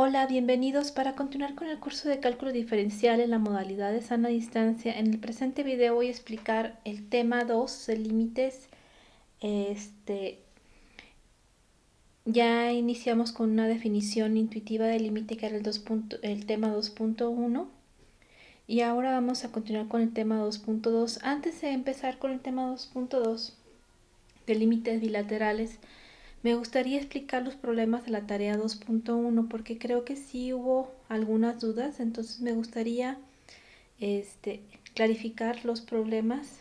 Hola, bienvenidos. Para continuar con el curso de cálculo diferencial en la modalidad de sana distancia, en el presente video voy a explicar el tema 2 de límites. Ya iniciamos con una definición intuitiva de límite que era el tema 2.1 y ahora vamos a continuar con el tema 2.2. Antes de empezar con el tema 2.2 de límites bilaterales, me gustaría explicar los problemas de la tarea 2.1 porque creo que sí hubo algunas dudas, entonces me gustaría clarificar los problemas,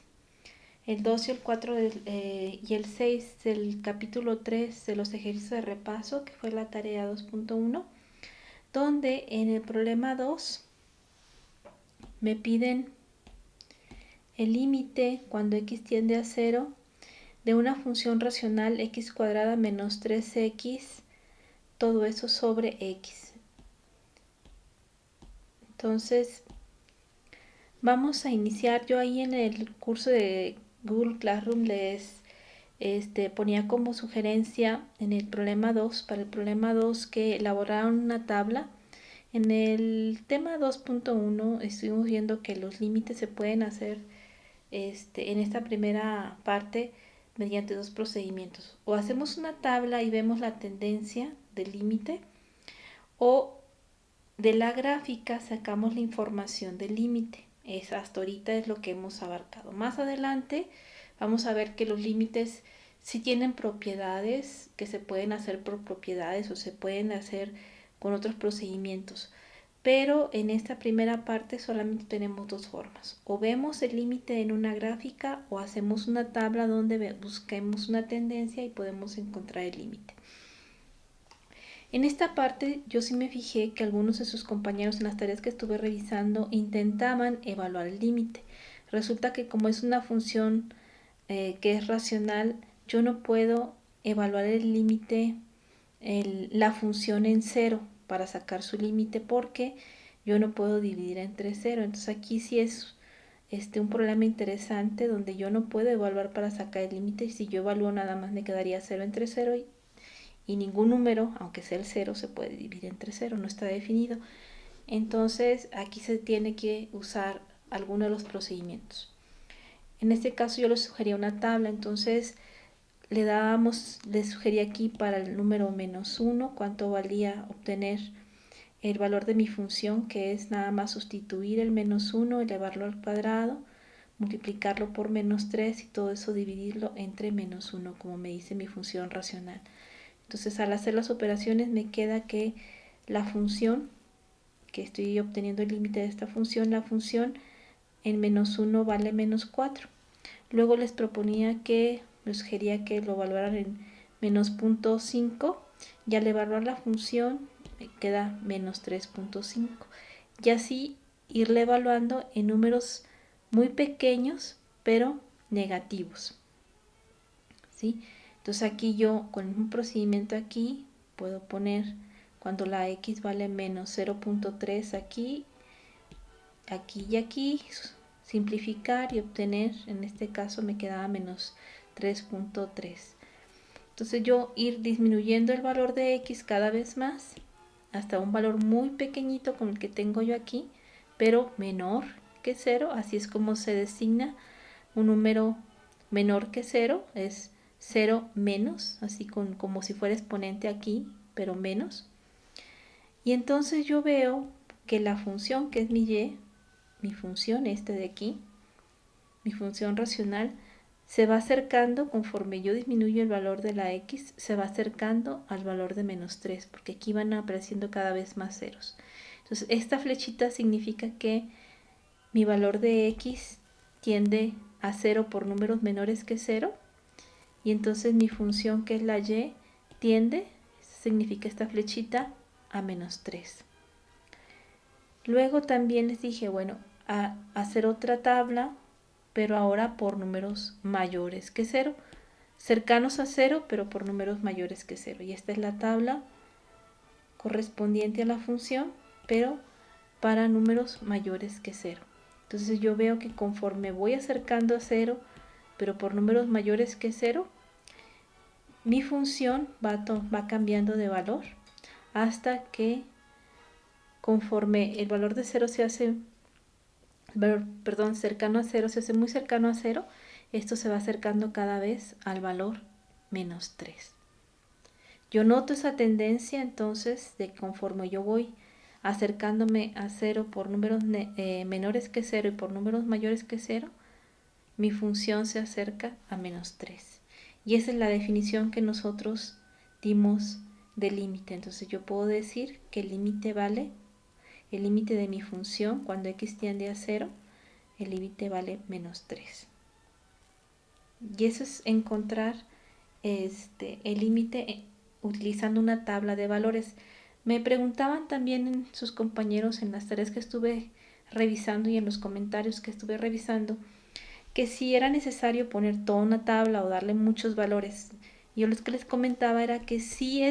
el 2 y el 4 y el 6 del capítulo 3 de los ejercicios de repaso, que fue la tarea 2.1, donde en el problema 2 me piden el límite cuando x tiende a 0 de una función racional x cuadrada menos 3x, todo eso sobre x. Entonces, vamos a iniciar. Yo ahí en el curso de Google Classroom les ponía como sugerencia en el problema 2, para el problema 2, que elaboraran una tabla. En el tema 2.1 estuvimos viendo que los límites se pueden hacer en esta primera parte mediante dos procedimientos. O hacemos una tabla y vemos la tendencia del límite, o de la gráfica sacamos la información del límite. Hasta ahorita es lo que hemos abarcado. Más adelante vamos a ver que los límites sí tienen propiedades, que se pueden hacer por propiedades o se pueden hacer con otros procedimientos. Pero en esta primera parte solamente tenemos dos formas. O vemos el límite en una gráfica o hacemos una tabla donde busquemos una tendencia y podemos encontrar el límite. En esta parte yo sí me fijé que algunos de sus compañeros en las tareas que estuve revisando intentaban evaluar el límite. Resulta que como es una función que es racional, yo no puedo evaluar el límite, la función en cero para sacar su límite, porque yo no puedo dividir entre cero. Entonces aquí sí es un problema interesante donde yo no puedo evaluar para sacar el límite. Si yo evalúo, nada más me quedaría 0 entre 0 y ningún número, aunque sea el 0, se puede dividir entre 0, no está definido. Entonces aquí se tiene que usar alguno de los procedimientos. En este caso yo les sugería una tabla, entonces le sugería aquí para el número menos 1 cuánto valía obtener el valor de mi función, que es nada más sustituir el menos 1, elevarlo al cuadrado, multiplicarlo por menos 3 y todo eso dividirlo entre menos 1, como me dice mi función racional. Entonces, al hacer las operaciones me queda que la función, que estoy obteniendo el límite de esta función, la función en menos 1 vale menos 4. Luego les sugería que lo evaluaran en menos 0.5 y al evaluar la función me queda menos 3.5. Y así irle evaluando en números muy pequeños pero negativos, ¿sí? Entonces aquí yo con un procedimiento aquí puedo poner cuando la x vale menos 0.3 aquí, aquí y aquí, simplificar y obtener, en este caso me quedaba menos 3.3. Entonces yo ir disminuyendo el valor de x cada vez más hasta un valor muy pequeñito como el que tengo yo aquí, pero menor que 0, así es como se designa un número menor que 0, es 0 menos, así como si fuera exponente aquí, pero menos. Y entonces yo veo que la función que es mi y, mi función de aquí, mi función racional, se va acercando conforme yo disminuyo el valor de la x, se va acercando al valor de menos 3, porque aquí van apareciendo cada vez más ceros. Entonces esta flechita significa que mi valor de x tiende a 0 por números menores que 0, y entonces mi función, que es la y, tiende, significa esta flechita, a menos 3. Luego también les dije, bueno, a hacer otra tabla, pero ahora por números mayores que 0, cercanos a 0, pero por números mayores que 0. Y esta es la tabla correspondiente a la función, pero para números mayores que 0. Entonces yo veo que conforme voy acercando a 0, pero por números mayores que 0, mi función va cambiando de valor hasta que conforme el valor de 0 se hace, cercano a 0, se hace muy cercano a 0, esto se va acercando cada vez al valor menos 3. Yo noto esa tendencia entonces de conforme yo voy acercándome a 0 por números menores que 0 y por números mayores que 0, mi función se acerca a menos 3. Y esa es la definición que nosotros dimos de límite. Entonces yo puedo decir que el límite vale, el límite de mi función cuando x tiende a 0, el límite vale menos 3. Y eso es encontrar el límite utilizando una tabla de valores. Me preguntaban también sus compañeros en las tareas que estuve revisando y en los comentarios que estuve revisando, que si era necesario poner toda una tabla o darle muchos valores. Yo lo que les comentaba era que sí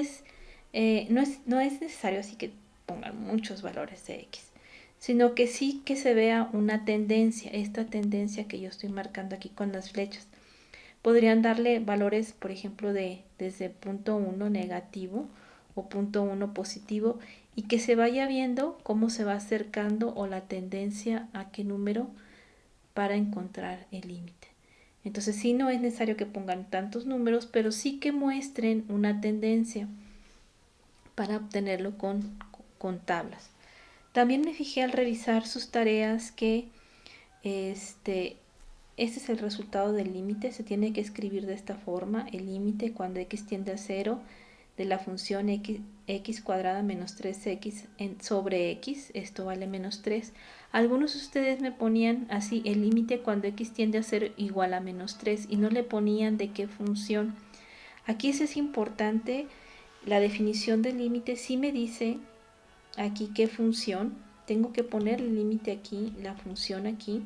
no es necesario así que pongan muchos valores de X, sino que sí que se vea una tendencia, esta tendencia que yo estoy marcando aquí con las flechas. Podrían darle valores, por ejemplo, desde punto 1 negativo o punto 1 positivo, y que se vaya viendo cómo se va acercando o la tendencia a qué número para encontrar el límite. Entonces sí, no es necesario que pongan tantos números, pero sí que muestren una tendencia para obtenerlo con tablas. También me fijé al revisar sus tareas que este es el resultado del límite. Se tiene que escribir de esta forma: el límite cuando x tiende a 0 de la función x cuadrada menos 3x sobre x, esto vale menos 3. Algunos de ustedes me ponían así: el límite cuando x tiende a 0 igual a menos 3, y no le ponían de qué función. Aquí eso es importante, la definición del límite sí me dice aquí qué función. Tengo que poner el límite aquí, la función aquí,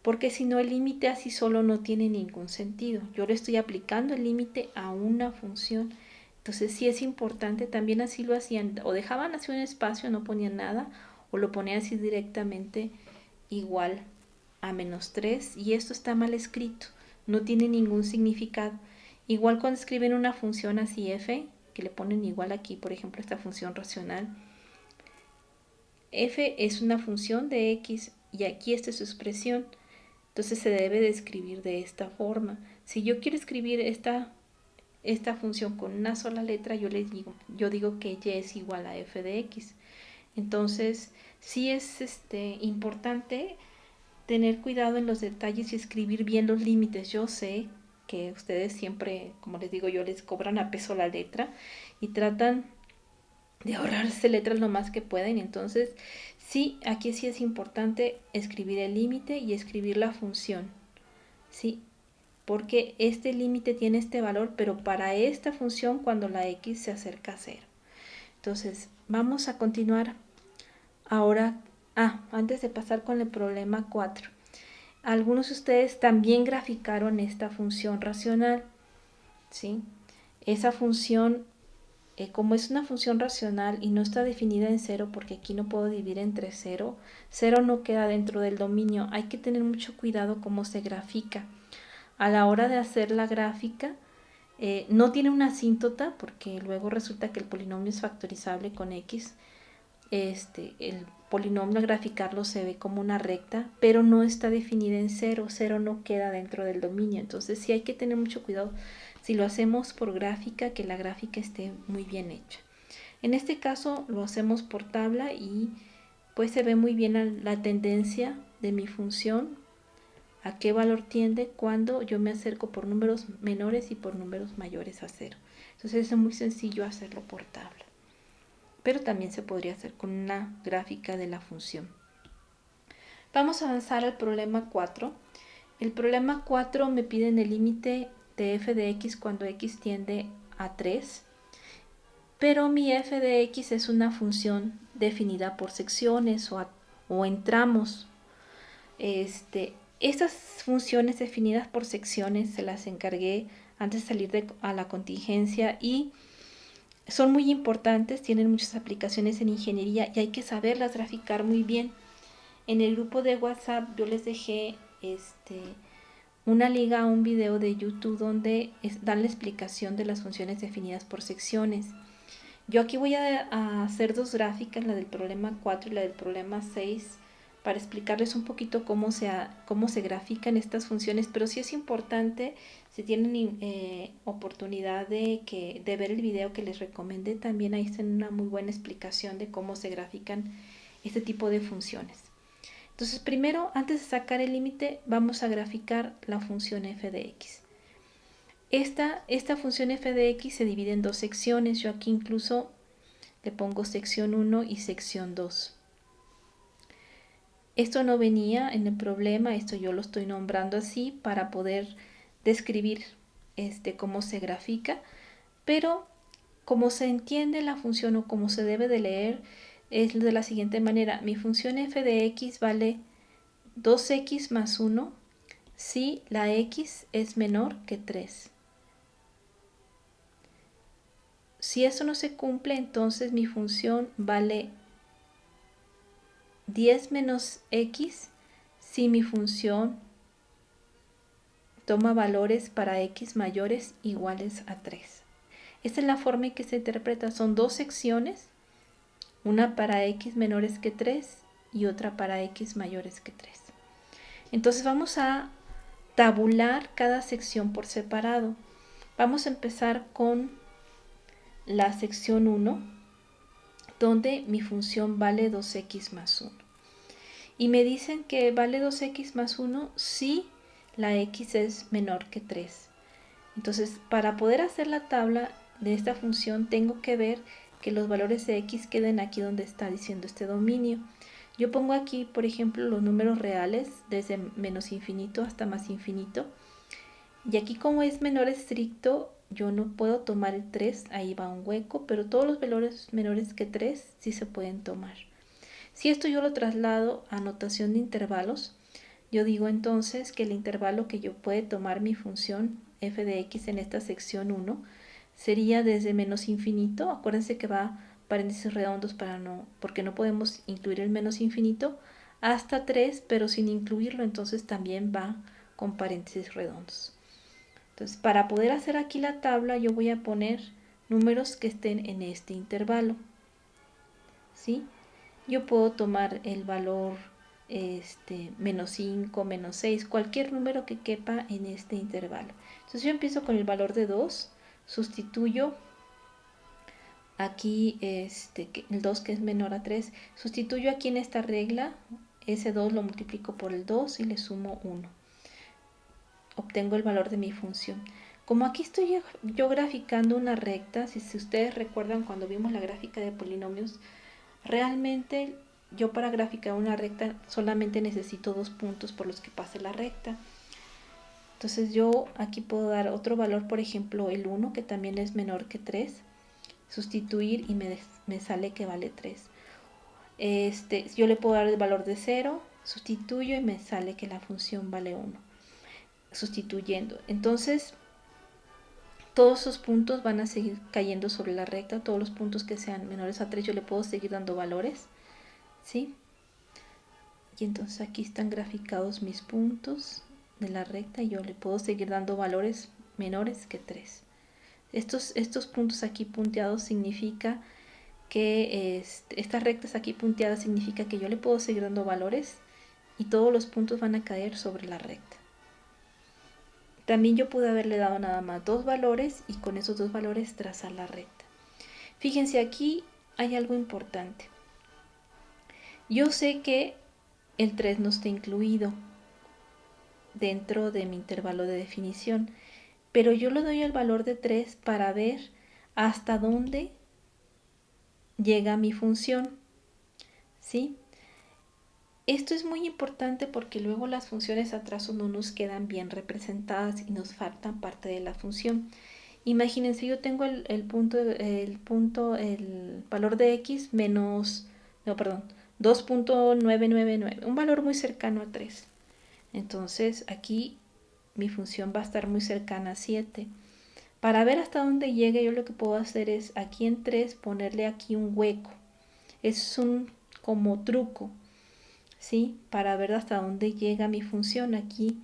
porque si no, el límite así solo no tiene ningún sentido. Yo le estoy aplicando el límite a una función. Entonces sí es importante, también así lo hacían, o dejaban así un espacio, no ponían nada, o lo ponían así directamente igual a menos 3, y esto está mal escrito, no tiene ningún significado. Igual cuando escriben una función así f, que le ponen igual aquí, por ejemplo, esta función racional, f es una función de x y aquí esta es su expresión. Entonces se debe de escribir de esta forma. Si yo quiero escribir esta función con una sola letra, yo digo que y es igual a f de x. Entonces sí es importante tener cuidado en los detalles y escribir bien los límites. Yo sé que ustedes siempre, como les digo yo, les cobran a peso la letra y tratan de ahorrarse letras lo más que pueden. Entonces sí, aquí sí es importante escribir el límite y escribir la función, ¿sí? Porque este límite tiene este valor, pero para esta función cuando la x se acerca a 0. Entonces vamos a continuar ahora. Antes de pasar con el problema 4, algunos de ustedes también graficaron esta función racional, ¿sí? Esa función, como es una función racional y no está definida en 0, porque aquí no puedo dividir entre 0, 0 no queda dentro del dominio. Hay que tener mucho cuidado cómo se grafica. A la hora de hacer la gráfica, no tiene una asíntota, porque luego resulta que el polinomio es factorizable con x. El polinomio al graficarlo se ve como una recta, pero no está definida en 0, 0 no queda dentro del dominio. Entonces sí hay que tener mucho cuidado si lo hacemos por gráfica, que la gráfica esté muy bien hecha. En este caso lo hacemos por tabla y pues se ve muy bien la tendencia de mi función, a qué valor tiende cuando yo me acerco por números menores y por números mayores a 0. Entonces es muy sencillo hacerlo por tabla, pero también se podría hacer con una gráfica de la función. Vamos a avanzar al problema 4. El problema 4 me piden el límite de f de x cuando x tiende a 3, pero mi f de x es una función definida por secciones o en tramos. Estas funciones definidas por secciones se las encargué antes de salir a la contingencia y son muy importantes, tienen muchas aplicaciones en ingeniería y hay que saberlas graficar muy bien. En el grupo de WhatsApp yo les dejé una liga a un video de YouTube donde dan la explicación de las funciones definidas por secciones. Yo aquí voy a hacer dos gráficas, la del problema 4 y la del problema 6, para explicarles un poquito cómo se grafican estas funciones, pero sí es importante, si tienen oportunidad de ver el video que les recomendé, también ahí está una muy buena explicación de cómo se grafican este tipo de funciones. Entonces, primero, antes de sacar el límite, vamos a graficar la función f de x. Esta función f de x se divide en dos secciones. Yo aquí incluso le pongo sección 1 y sección 2. Esto no venía en el problema, esto yo lo estoy nombrando así para poder describir cómo se grafica, pero como se entiende la función o como se debe de leer es de la siguiente manera. Mi función f de x vale 2x más 1 si la x es menor que 3. Si eso no se cumple, entonces mi función vale 10 menos x si mi función toma valores para x mayores iguales a 3. Esta es la forma en que se interpreta. Son dos secciones, una para x menores que 3 y otra para x mayores que 3. Entonces vamos a tabular cada sección por separado. Vamos a empezar con la sección 1, donde mi función vale 2x más 1. Y me dicen que vale 2x más 1 si la x es menor que 3. Entonces, para poder hacer la tabla de esta función, tengo que ver que los valores de x queden aquí donde está diciendo este dominio. Yo pongo aquí, por ejemplo, los números reales desde menos infinito hasta más infinito. Y aquí, como es menor estricto, yo no puedo tomar el 3, ahí va un hueco, pero todos los valores menores que 3 sí se pueden tomar. Si esto yo lo traslado a notación de intervalos, yo digo entonces que el intervalo que yo puede tomar mi función f de x en esta sección 1 sería desde menos infinito, acuérdense que va paréntesis redondos porque no podemos incluir el menos infinito, hasta 3, pero sin incluirlo, entonces también va con paréntesis redondos. Entonces, para poder hacer aquí la tabla, yo voy a poner números que estén en este intervalo, ¿sí? Yo puedo tomar el valor menos 5, menos 6, cualquier número que quepa en este intervalo. Entonces yo empiezo con el valor de 2, sustituyo aquí el 2 que es menor a 3, sustituyo aquí en esta regla, ese 2 lo multiplico por el 2 y le sumo 1. Obtengo el valor de mi función. Como aquí estoy yo graficando una recta, si ustedes recuerdan cuando vimos la gráfica de polinomios, realmente yo para graficar una recta solamente necesito 2 puntos por los que pase la recta. Entonces yo aquí puedo dar otro valor, por ejemplo el 1, que también es menor que 3, sustituir y me sale que vale 3. Yo le puedo dar el valor de 0, sustituyo y me sale que la función vale 1, sustituyendo. Entonces todos esos puntos van a seguir cayendo sobre la recta, todos los puntos que sean menores a 3 yo le puedo seguir dando valores, ¿sí? Y entonces aquí están graficados mis puntos de la recta y yo le puedo seguir dando valores menores que 3. Estos puntos aquí punteados significa que estas rectas aquí punteadas significa que yo le puedo seguir dando valores y todos los puntos van a caer sobre la recta. También yo pude haberle dado nada más 2 valores y con esos 2 valores trazar la recta. Fíjense, aquí hay algo importante. Yo sé que el 3 no está incluido dentro de mi intervalo de definición, pero yo le doy el valor de 3 para ver hasta dónde llega mi función, ¿sí? Esto es muy importante porque luego las funciones a trazo no nos quedan bien representadas y nos faltan parte de la función. Imagínense, yo tengo el valor de x menos, no, perdón, 2.999, un valor muy cercano a 3. Entonces aquí mi función va a estar muy cercana a 7. Para ver hasta dónde llegue, yo lo que puedo hacer es aquí en 3 ponerle aquí un hueco. Es un como truco, ¿sí? Para ver hasta dónde llega mi función aquí,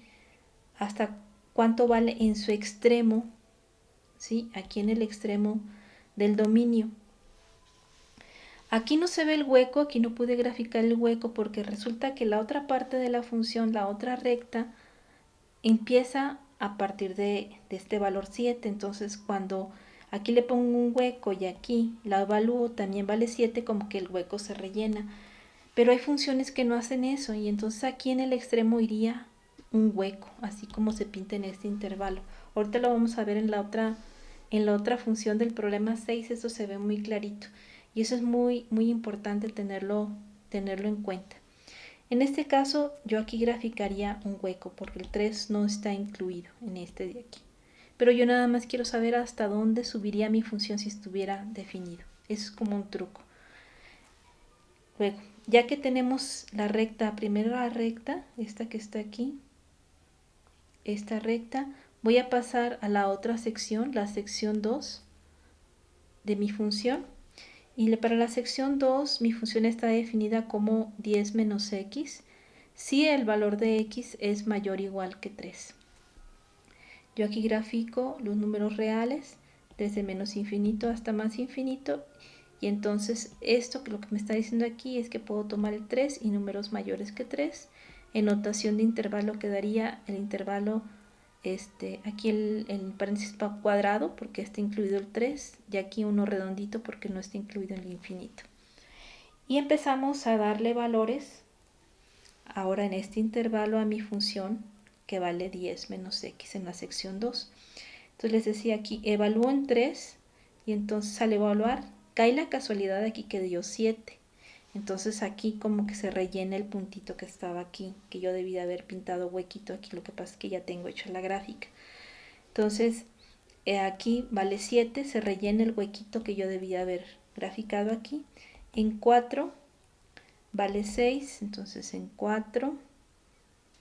hasta cuánto vale en su extremo, ¿sí? Aquí en el extremo del dominio. Aquí no se ve el hueco, aquí no pude graficar el hueco porque resulta que la otra parte de la función, la otra recta, empieza a partir de este valor 7. Entonces cuando aquí le pongo un hueco y aquí la evalúo, también vale 7, como que el hueco se rellena. Pero hay funciones que no hacen eso y entonces aquí en el extremo iría un hueco, así como se pinta en este intervalo. Ahorita lo vamos a ver en la otra función del problema 6, eso se ve muy clarito. Y eso es muy, muy importante tenerlo en cuenta. En este caso, yo aquí graficaría un hueco porque el 3 no está incluido en este de aquí. Pero yo nada más quiero saber hasta dónde subiría mi función si estuviera definido. Eso es como un truco. Luego, ya que tenemos la recta, primero la recta, esta que está aquí, esta recta, voy a pasar a la otra sección, la sección 2 de mi función. Y para la sección 2, mi función está definida como 10 menos x si el valor de x es mayor o igual que 3. Yo aquí grafico los números reales desde menos infinito hasta más infinito. Y entonces esto que lo que me está diciendo aquí es que puedo tomar el 3 y números mayores que 3. En notación de intervalo quedaría el intervalo, aquí el paréntesis cuadrado porque está incluido el 3 y aquí uno redondito porque no está incluido el infinito. Y empezamos a darle valores ahora en este intervalo a mi función que vale 10 menos x en la sección 2. Entonces les decía aquí, evalúo en 3 y entonces al evaluar cae la casualidad aquí que dio 7. Entonces aquí como que se rellena el puntito que estaba aquí, que yo debí de haber pintado huequito aquí, lo que pasa es que ya tengo hecha la gráfica. Entonces aquí vale 7, se rellena el huequito que yo debía haber graficado aquí. En 4 vale 6, entonces en 4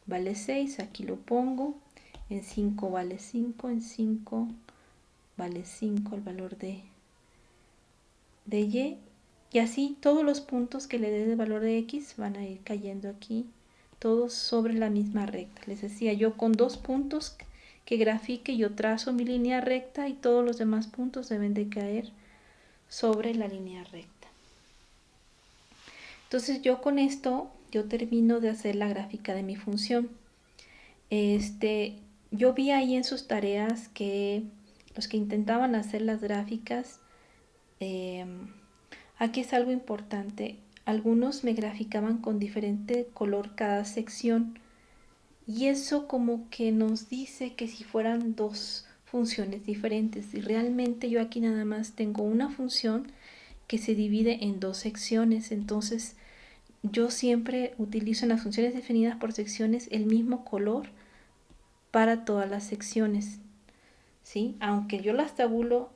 vale 6, aquí lo pongo. En 5 vale 5, en 5 vale 5 el valor de y. Y así todos los puntos que le dé de valor de x van a ir cayendo aquí, todos sobre la misma recta. Les decía, yo con 2 puntos que grafique, yo trazo mi línea recta y todos los demás puntos deben de caer sobre la línea recta. Entonces yo con esto, yo termino de hacer la gráfica de mi función. Yo vi ahí en sus tareas que los que intentaban hacer las gráficas, aquí es algo importante. Algunos me graficaban con diferente color cada sección y eso como que nos dice que si fueran dos funciones diferentes, y realmente yo aquí nada más tengo una función que se divide en dos secciones. Entonces yo siempre utilizo en las funciones definidas por secciones el mismo color para todas las secciones, ¿sí? Aunque yo las tabulo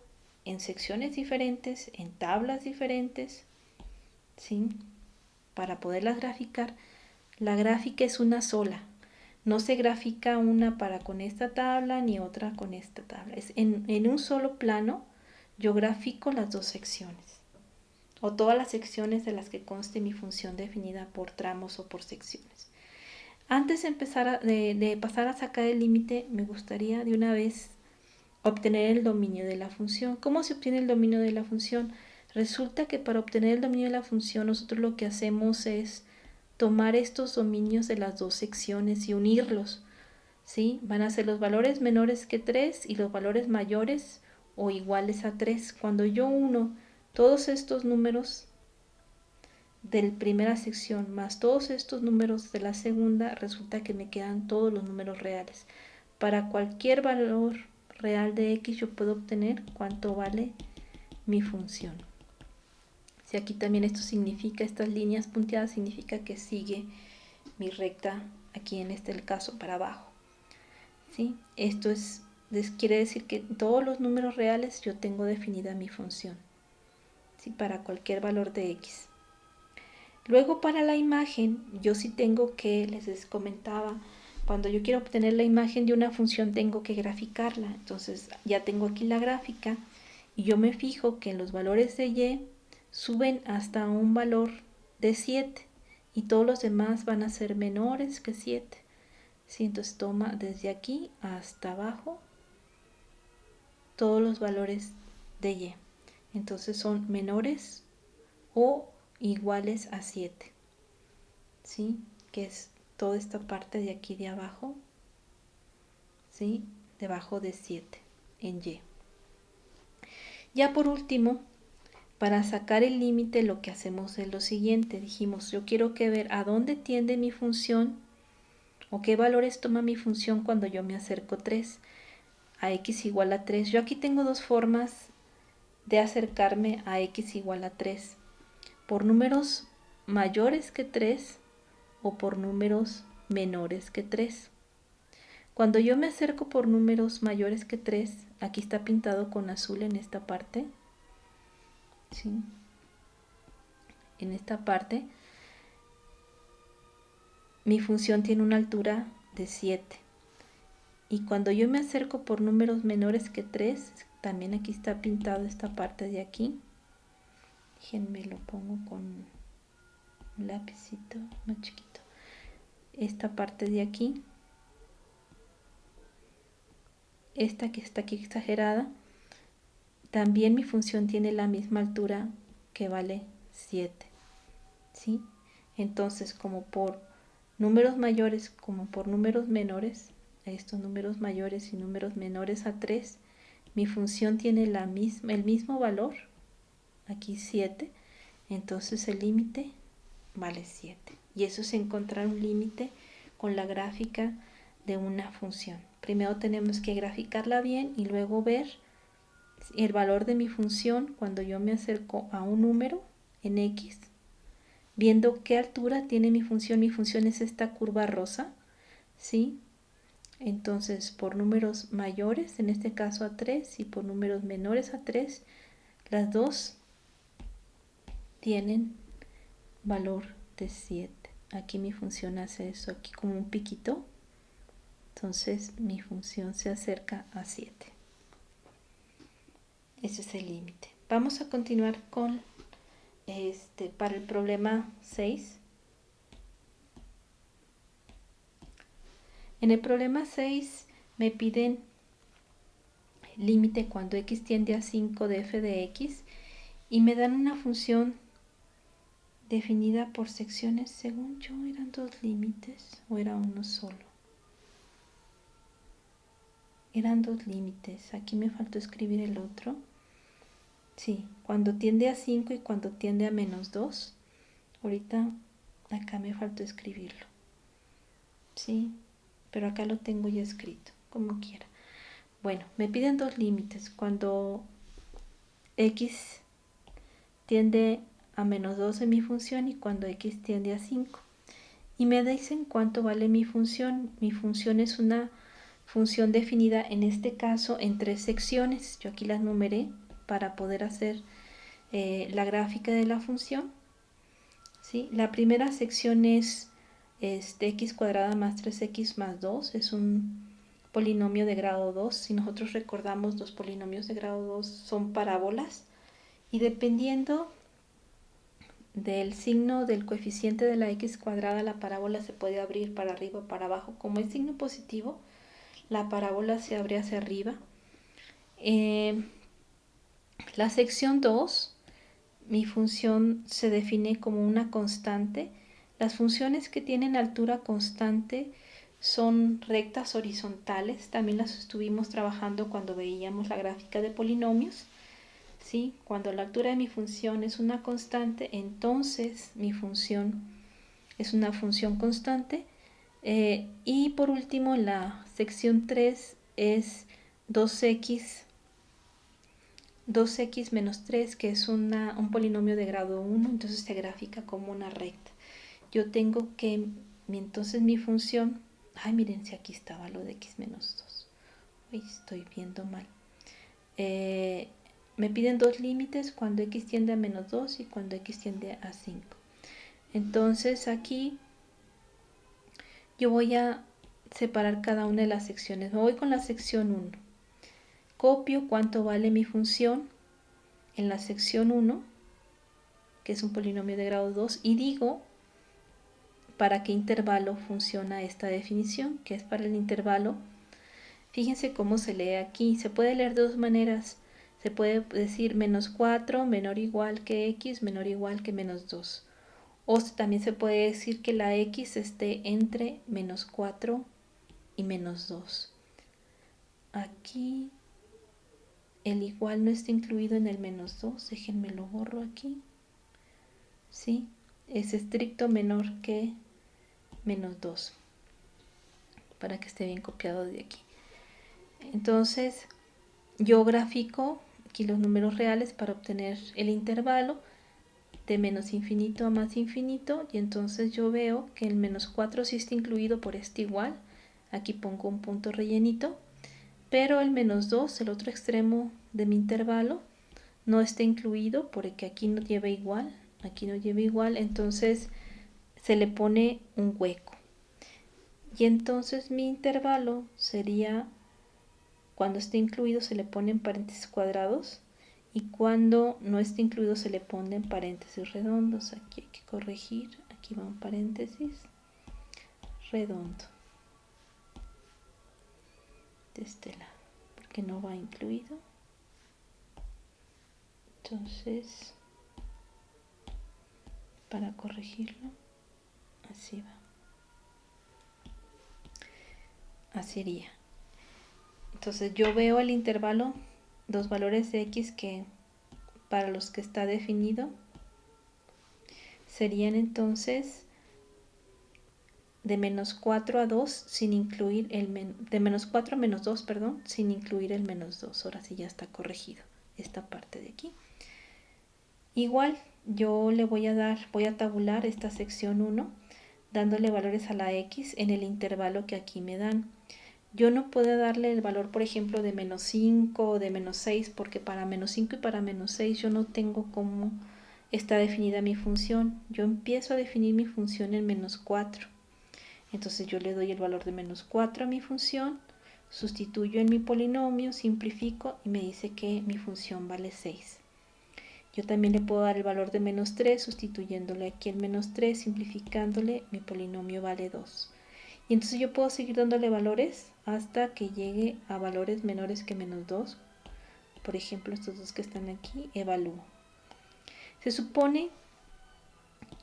en secciones diferentes, en tablas diferentes, ¿sí? Para poderlas graficar, la gráfica es una sola. No se grafica una para con esta tabla ni otra con esta tabla. Es en un solo plano yo grafico las dos secciones o todas las secciones de las que conste mi función definida por tramos o por secciones. Antes de empezar de pasar a sacar el límite, me gustaría de una vez obtener el dominio de la función. ¿Cómo se obtiene el dominio de la función? Resulta que para obtener el dominio de la función nosotros lo que hacemos es tomar estos dominios de las dos secciones y unirlos, ¿sí? Van a ser los valores menores que 3 y los valores mayores o iguales a 3. Cuando yo uno todos estos números de la primera sección más todos estos números de la segunda, resulta que me quedan todos los números reales. Para cualquier valor real de x yo puedo obtener cuánto vale mi función. Si aquí también esto significa, estas líneas punteadas significa que sigue mi recta aquí en el caso para abajo, ¿sí? Esto quiere decir que todos los números reales yo tengo definida mi función, ¿sí? Para cualquier valor de x. Luego para la imagen, yo sí tengo que, les comentaba, cuando yo quiero obtener la imagen de una función tengo que graficarla. Entonces ya tengo aquí la gráfica y yo me fijo que los valores de y suben hasta un valor de 7 y todos los demás van a ser menores que 7. ¿Sí? Entonces toma desde aquí hasta abajo todos los valores de y. Entonces son menores o iguales a 7, ¿sí? Que es toda esta parte de aquí de abajo, ¿sí? Debajo de 7 en Y. Ya por último, para sacar el límite lo que hacemos es lo siguiente. Dijimos, yo quiero que ver a dónde tiende mi función o qué valores toma mi función cuando yo me acerco 3 a x igual a 3. Yo aquí tengo dos formas de acercarme a x igual a 3. Por números mayores que 3 o por números menores que 3. Cuando yo me acerco por números mayores que 3, aquí está pintado con azul en esta parte, ¿sí? En esta parte, mi función tiene una altura de 7. Y cuando yo me acerco por números menores que 3, también aquí está pintado esta parte de aquí. Déjenme lo pongo con un lapicito más chiquito. Esta parte de aquí, esta que está aquí exagerada, también mi función tiene la misma altura que vale 7, ¿sí? Entonces, como por números mayores como por números menores, estos números mayores y números menores a 3, mi función tiene el mismo valor, aquí 7, entonces el límite vale 7. Y eso es encontrar un límite con la gráfica de una función. Primero tenemos que graficarla bien y luego ver el valor de mi función cuando yo me acerco a un número en x, viendo qué altura tiene mi función. Mi función es esta curva rosa, ¿sí? Entonces, por números mayores, en este caso a 3, y por números menores a 3, las dos tienen valor de 7. Aquí mi función hace eso, aquí como un piquito. Entonces, mi función se acerca a 7. Ese es el límite. Vamos a continuar con para el problema 6. En el problema 6 me piden límite cuando x tiende a 5 de f de x y me dan una función definida por secciones. Según yo eran dos límites o era uno solo. Eran dos límites. Aquí me faltó escribir el otro. Sí, cuando tiende a 5 y cuando tiende a menos 2. Ahorita acá me faltó escribirlo. Sí, pero acá lo tengo ya escrito, como quiera. Bueno, me piden dos límites. Cuando x tiende a menos 2 en mi función y cuando x tiende a 5. Y me dicen cuánto vale mi función. Mi función es una función definida, en este caso, en 3 secciones. Yo aquí las numeré para poder hacer la gráfica de la función, ¿sí? La primera sección es x cuadrada más 3x más 2. Es un polinomio de grado 2. Si nosotros recordamos, los polinomios de grado 2 son parábolas. Y dependiendo del signo del coeficiente de la x cuadrada, la parábola se puede abrir para arriba o para abajo. Como es signo positivo, la parábola se abre hacia arriba. La sección 2, mi función se define como una constante. Las funciones que tienen altura constante son rectas horizontales. También las estuvimos trabajando cuando veíamos la gráfica de polinomios. ¿Sí? Cuando la altura de mi función es una constante, entonces mi función es una función constante. Y por último, la sección 3 es 2x menos 3, que es un polinomio de grado 1, entonces se grafica como una recta. Yo tengo que, entonces mi función, miren si aquí estaba lo de x menos 2. Uy, estoy viendo mal. Me piden dos límites cuando x tiende a menos 2 y cuando x tiende a 5. Entonces aquí yo voy a separar cada una de las secciones. Me voy con la sección 1. Copio cuánto vale mi función en la sección 1, que es un polinomio de grado 2, y digo para qué intervalo funciona esta definición, que es para el intervalo. Fíjense cómo se lee aquí. Se puede leer de dos maneras. Se puede decir menos 4 menor o igual que x menor o igual que menos 2. O también se puede decir que la x esté entre menos 4 y menos 2. Aquí el igual no está incluido en el menos 2. Déjenme lo borro aquí. ¿Sí? Es estricto menor que menos 2. Para que esté bien copiado de aquí. Entonces, yo grafico aquí los números reales para obtener el intervalo de menos infinito a más infinito, y entonces yo veo que el menos 4 sí está incluido por este igual. Aquí pongo un punto rellenito, pero el menos 2, el otro extremo de mi intervalo, no está incluido porque aquí no lleva igual, entonces se le pone un hueco. Y entonces mi intervalo sería, cuando esté incluido se le ponen paréntesis cuadrados, y cuando no esté incluido se le ponen paréntesis redondos. Aquí hay que corregir, aquí va un paréntesis redondo de este lado, porque no va incluido. Entonces, para corregirlo, así va. Así iría. Entonces yo veo el intervalo, dos valores de x que para los que está definido serían entonces de menos 4 a 2 sin incluir de menos 4 a menos 2, perdón, sin incluir el menos 2. Ahora sí ya está corregido esta parte de aquí. Igual yo le voy a tabular esta sección 1 dándole valores a la x en el intervalo que aquí me dan. Yo no puedo darle el valor, por ejemplo, de menos 5 o de menos 6, porque para menos 5 y para menos 6 yo no tengo cómo está definida mi función. Yo empiezo a definir mi función en menos 4. Entonces yo le doy el valor de menos 4 a mi función, sustituyo en mi polinomio, simplifico y me dice que mi función vale 6. Yo también le puedo dar el valor de menos 3, sustituyéndole aquí el menos 3, simplificándole, mi polinomio vale 2. Y entonces yo puedo seguir dándole valores hasta que llegue a valores menores que menos 2. Por ejemplo, estos dos que están aquí, evalúo. Se supone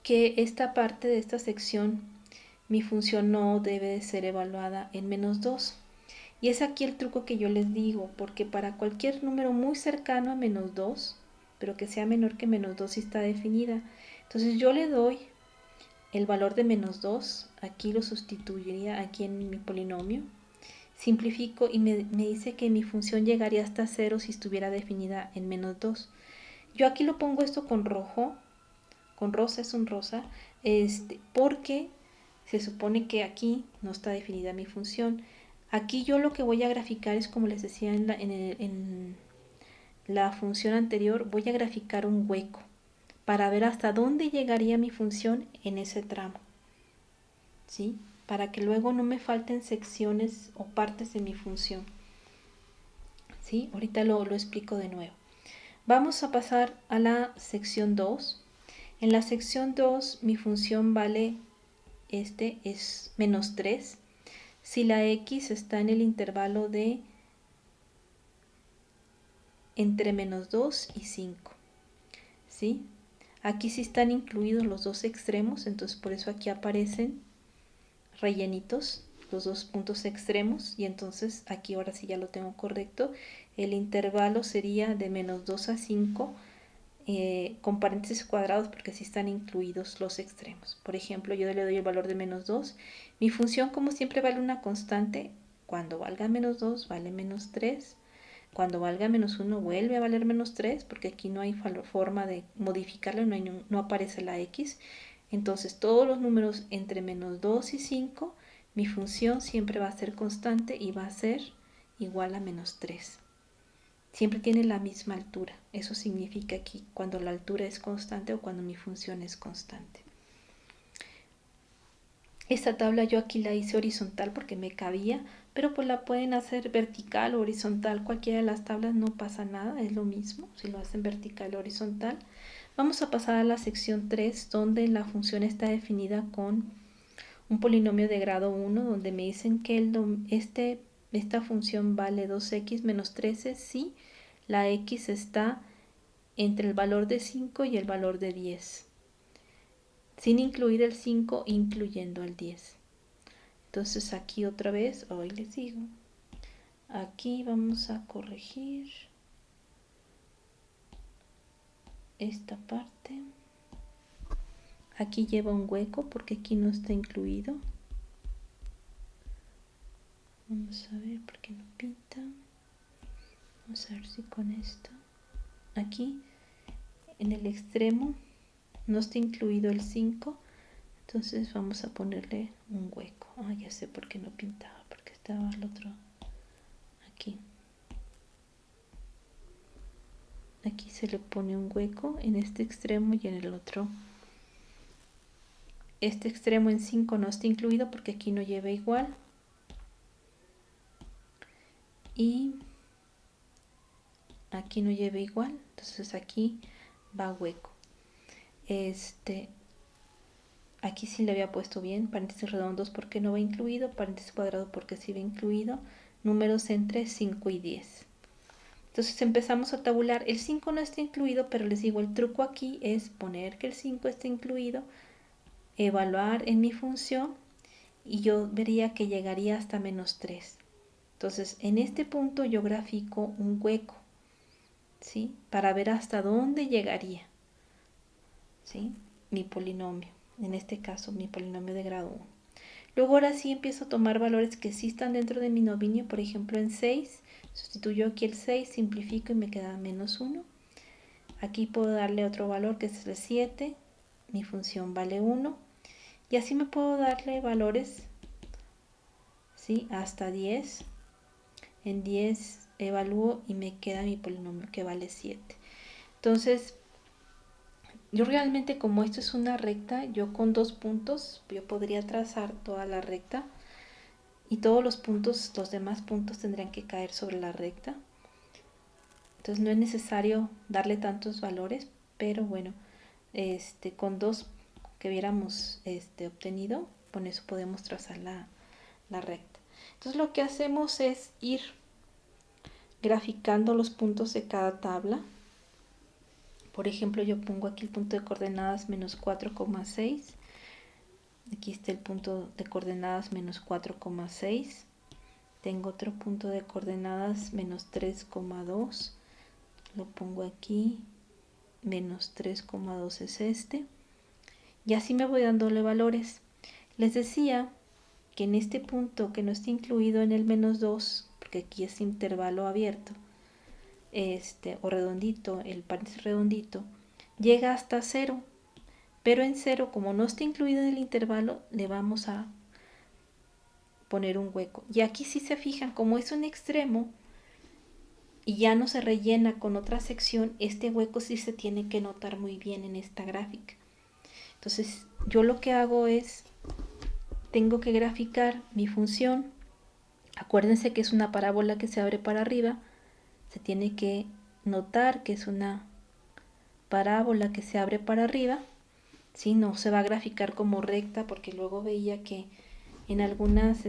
que esta parte de esta sección, mi función no debe de ser evaluada en menos 2. Y es aquí el truco que yo les digo, porque para cualquier número muy cercano a menos 2, pero que sea menor que menos 2 sí está definida. Entonces yo le doy el valor de menos 2, aquí lo sustituiría aquí en mi polinomio, simplifico y me dice que mi función llegaría hasta 0 si estuviera definida en menos 2. Yo aquí lo pongo esto con rojo, con rosa, es un rosa, porque se supone que aquí no está definida mi función. Aquí yo lo que voy a graficar es, como les decía en la función anterior, voy a graficar un hueco para ver hasta dónde llegaría mi función en ese tramo, ¿sí? Para que luego no me falten secciones o partes de mi función, ¿sí? Ahorita lo explico de nuevo. Vamos a pasar a la sección 2. En la sección 2 mi función vale, es menos 3. Si la x está en el intervalo de entre menos 2 y 5, ¿sí? Aquí sí están incluidos los dos extremos, entonces por eso aquí aparecen rellenitos los dos puntos extremos, y entonces aquí ahora sí ya lo tengo correcto. El intervalo sería de menos 2 a 5 con paréntesis cuadrados porque sí están incluidos los extremos. Por ejemplo, yo le doy el valor de menos 2. Mi función, como siempre, vale una constante. Cuando valga menos 2 vale menos 3. Cuando valga menos 1 vuelve a valer menos 3, porque aquí no hay forma de modificarlo, no aparece la x. Entonces todos los números entre menos 2 y 5, mi función siempre va a ser constante y va a ser igual a menos 3. Siempre tiene la misma altura. Eso significa aquí cuando la altura es constante o cuando mi función es constante. Esta tabla yo aquí la hice horizontal porque me cabía, pero pues la pueden hacer vertical o horizontal. Cualquiera de las tablas no pasa nada, es lo mismo si lo hacen vertical o horizontal. Vamos a pasar a la sección 3, donde la función está definida con un polinomio de grado 1, donde me dicen que esta función vale 2x menos 13 si la x está entre el valor de 5 y el valor de 10, sin incluir el 5, incluyendo el 10. Entonces aquí otra vez, hoy les digo, aquí vamos a corregir esta parte. Aquí lleva un hueco porque aquí no está incluido. Vamos a ver por qué no pinta. Vamos a ver si con esto. Aquí en el extremo no está incluido el 5. Entonces vamos a ponerle un hueco. Ah, ya sé por qué no pintaba, porque estaba el otro aquí. Aquí se le pone un hueco en este extremo y en el otro. Este extremo en 5 no está incluido porque aquí no lleva igual. Y aquí no lleva igual, entonces aquí va hueco. Aquí sí le había puesto bien, paréntesis redondos porque no va incluido, paréntesis cuadrado porque sí va incluido, números entre 5 y 10. Entonces empezamos a tabular, el 5 no está incluido, pero les digo, el truco aquí es poner que el 5 está incluido, evaluar en mi función y yo vería que llegaría hasta menos 3. Entonces en este punto yo grafico un hueco, ¿sí? Para ver hasta dónde llegaría, ¿sí? Mi polinomio, en este caso mi polinomio de grado 1. Luego ahora sí empiezo a tomar valores que sí están dentro de mi nominio, por ejemplo en 6, sustituyo aquí el 6, simplifico y me queda menos 1. Aquí puedo darle otro valor que es el 7, mi función vale 1. Y así me puedo darle valores, ¿sí? Hasta 10. En 10 evalúo y me queda mi polinomio que vale 7. Entonces, yo realmente como esto es una recta, yo con 2 puntos, yo podría trazar toda la recta y todos los puntos, los demás puntos tendrían que caer sobre la recta. Entonces no es necesario darle tantos valores, pero bueno, con 2 que hubiéramos obtenido, con eso podemos trazar la recta. Entonces lo que hacemos es ir graficando los puntos de cada tabla. Por ejemplo, yo pongo aquí el punto de coordenadas menos 4,6. Aquí está el punto de coordenadas menos 4,6. Tengo otro punto de coordenadas menos 3,2. Lo pongo aquí. Menos 3,2 es este. Y así me voy dándole valores. Les decía que en este punto que no está incluido en el menos 2, porque aquí es intervalo abierto, o redondito, el paréntesis redondito, llega hasta 0. Pero en 0, como no está incluido en el intervalo, le vamos a poner un hueco. Y aquí si se fijan, como es un extremo y ya no se rellena con otra sección, este hueco sí se tiene que notar muy bien en esta gráfica. Entonces, yo lo que hago es, tengo que graficar mi función. Acuérdense que es una parábola que se abre para arriba. Se tiene que notar que es una parábola que se abre para arriba. ¿Sí? No se va a graficar como recta porque luego veía que en algunas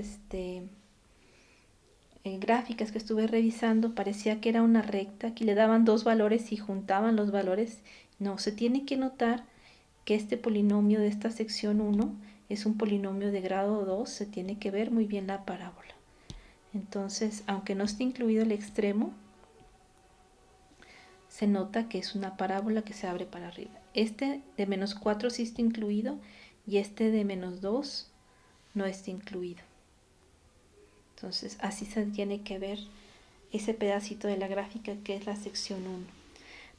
gráficas que estuve revisando parecía que era una recta, aquí le daban 2 valores y juntaban los valores. No, se tiene que notar que este polinomio de esta sección 1 es un polinomio de grado 2, se tiene que ver muy bien la parábola. Entonces, aunque no esté incluido el extremo, se nota que es una parábola que se abre para arriba. Este de menos 4 sí está incluido y este de menos 2 no está incluido. Entonces así se tiene que ver ese pedacito de la gráfica que es la sección 1.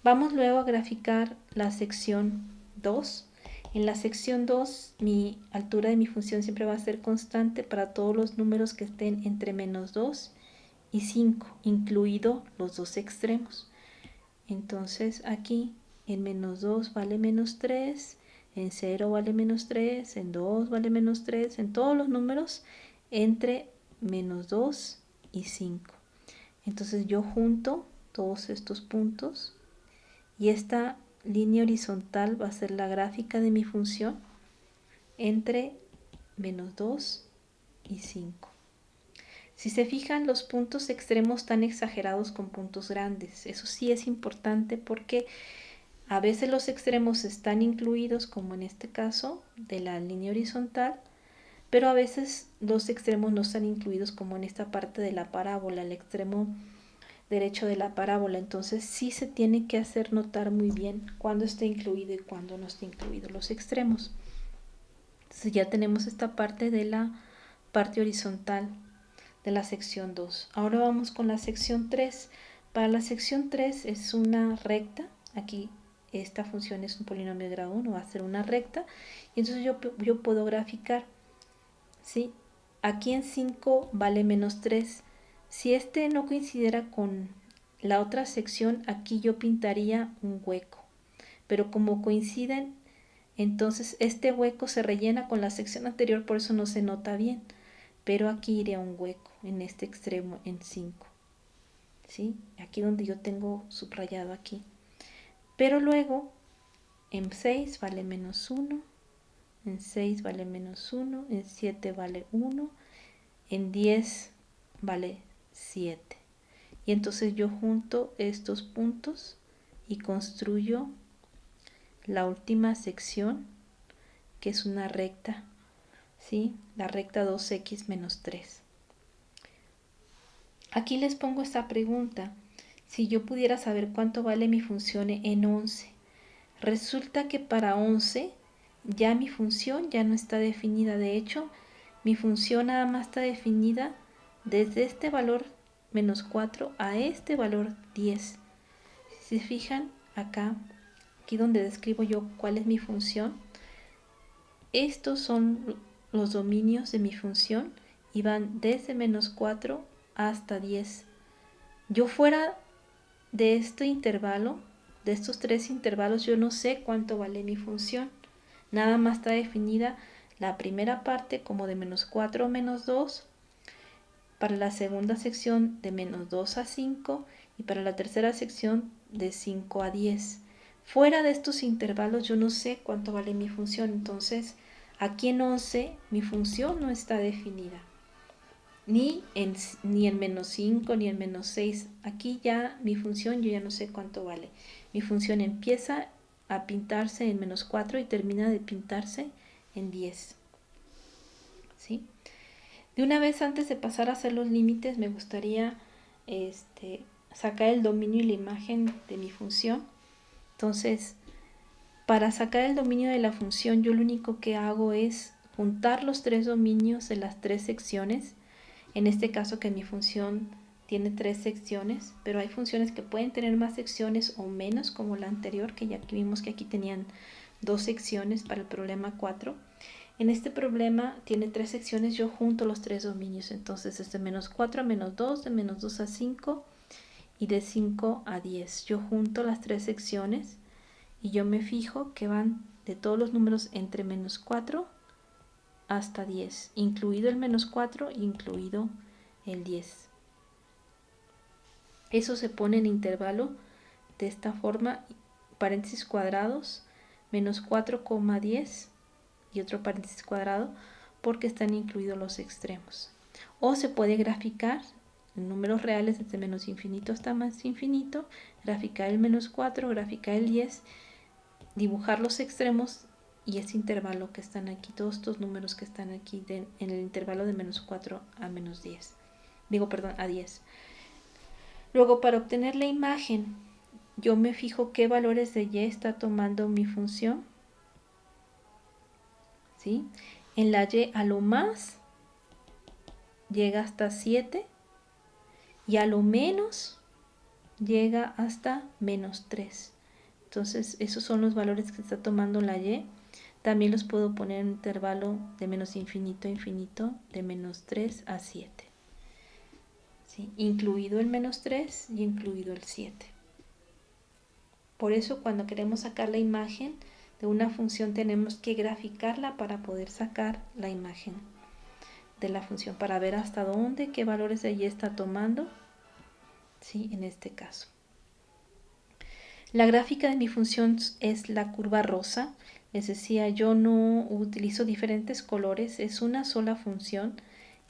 Vamos luego a graficar la sección 2. En la sección 2 mi altura de mi función siempre va a ser constante para todos los números que estén entre menos 2 y 5, incluido los dos extremos. Entonces aquí en menos 2 vale menos 3, en 0 vale menos 3, en 2 vale menos 3, en todos los números entre menos 2 y 5. Entonces yo junto todos estos puntos y esta línea horizontal va a ser la gráfica de mi función entre menos 2 y 5. Si se fijan, los puntos extremos están exagerados con puntos grandes. Eso sí es importante porque a veces los extremos están incluidos, como en este caso de la línea horizontal, pero a veces los extremos no están incluidos, como en esta parte de la parábola, el extremo derecho de la parábola. Entonces sí se tiene que hacer notar muy bien cuándo está incluido y cuándo no está incluido los extremos. Entonces ya tenemos esta parte de la parte horizontal de la sección 2. Ahora vamos con la sección 3. Para la sección 3 es una recta. Aquí esta función es un polinomio de grado 1, va a ser una recta. Y entonces yo puedo graficar, ¿sí? Aquí en 5 vale menos 3. Si este no coincidiera con la otra sección, aquí yo pintaría un hueco. Pero como coinciden, entonces este hueco se rellena con la sección anterior, por eso no se nota bien. Pero aquí iría un hueco en este extremo en 5. ¿Sí? Aquí donde yo tengo subrayado aquí. Pero luego en 6 vale menos 1, en 6 vale menos 1, en 7 vale 1, en 10 vale 7. Y entonces yo junto estos puntos y construyo la última sección, que es una recta, ¿sí? La recta 2x menos 3. Aquí les pongo esta pregunta. Si yo pudiera saber cuánto vale mi función en 11. Resulta que para 11 ya mi función ya no está definida. De hecho, mi función nada más está definida desde este valor menos 4 a este valor 10. Si se fijan acá, aquí donde describo yo cuál es mi función, estos son los dominios de mi función y van desde menos 4 hasta 10. Yo fuera de este intervalo, de estos tres intervalos, yo no sé cuánto vale mi función. Nada más está definida la primera parte como de menos 4 a menos 2, para la segunda sección de menos 2 a 5 y para la tercera sección de 5 a 10. Fuera de estos intervalos yo no sé cuánto vale mi función, entonces aquí en 11 mi función no está definida. Ni en menos 5 ni en menos 6. Aquí ya mi función yo ya no sé cuánto vale. Mi función empieza a pintarse en menos 4 y termina de pintarse en 10. ¿Sí? De una vez antes de pasar a hacer los límites me gustaría sacar el dominio y la imagen de mi función. Entonces, para sacar el dominio de la función yo lo único que hago es juntar los tres dominios de las tres secciones. En este caso que mi función tiene tres secciones, pero hay funciones que pueden tener más secciones o menos, como la anterior, que ya vimos que aquí tenían dos secciones para el problema 4. En este problema tiene tres secciones, yo junto los tres dominios, entonces es de menos 4 a menos 2, de menos 2 a 5 y de 5 a 10. Yo junto las tres secciones y yo me fijo que van de todos los números entre menos 4 hasta 10, incluido el menos 4, incluido el 10. Eso se pone en intervalo de esta forma, paréntesis cuadrados, menos 4,10 y otro paréntesis cuadrado, porque están incluidos los extremos. O se puede graficar en números reales desde menos infinito hasta más infinito, graficar el menos 4, graficar el 10, dibujar los extremos y ese intervalo que están aquí, todos estos números que están aquí en el intervalo de menos 4 a menos 10. A 10. Luego, para obtener la imagen, yo me fijo qué valores de y está tomando mi función. ¿Sí? En la y a lo más llega hasta 7 y a lo menos llega hasta menos 3. Entonces, esos son los valores que está tomando la y. También los puedo poner en intervalo de menos infinito a infinito, de menos 3 a 7. ¿Sí? Incluido el menos 3 y incluido el 7. Por eso cuando queremos sacar la imagen de una función tenemos que graficarla para poder sacar la imagen de la función, para ver hasta dónde, qué valores de y está tomando. ¿Sí? En este caso. La gráfica de mi función es la curva rosa. Les decía, yo no utilizo diferentes colores, es una sola función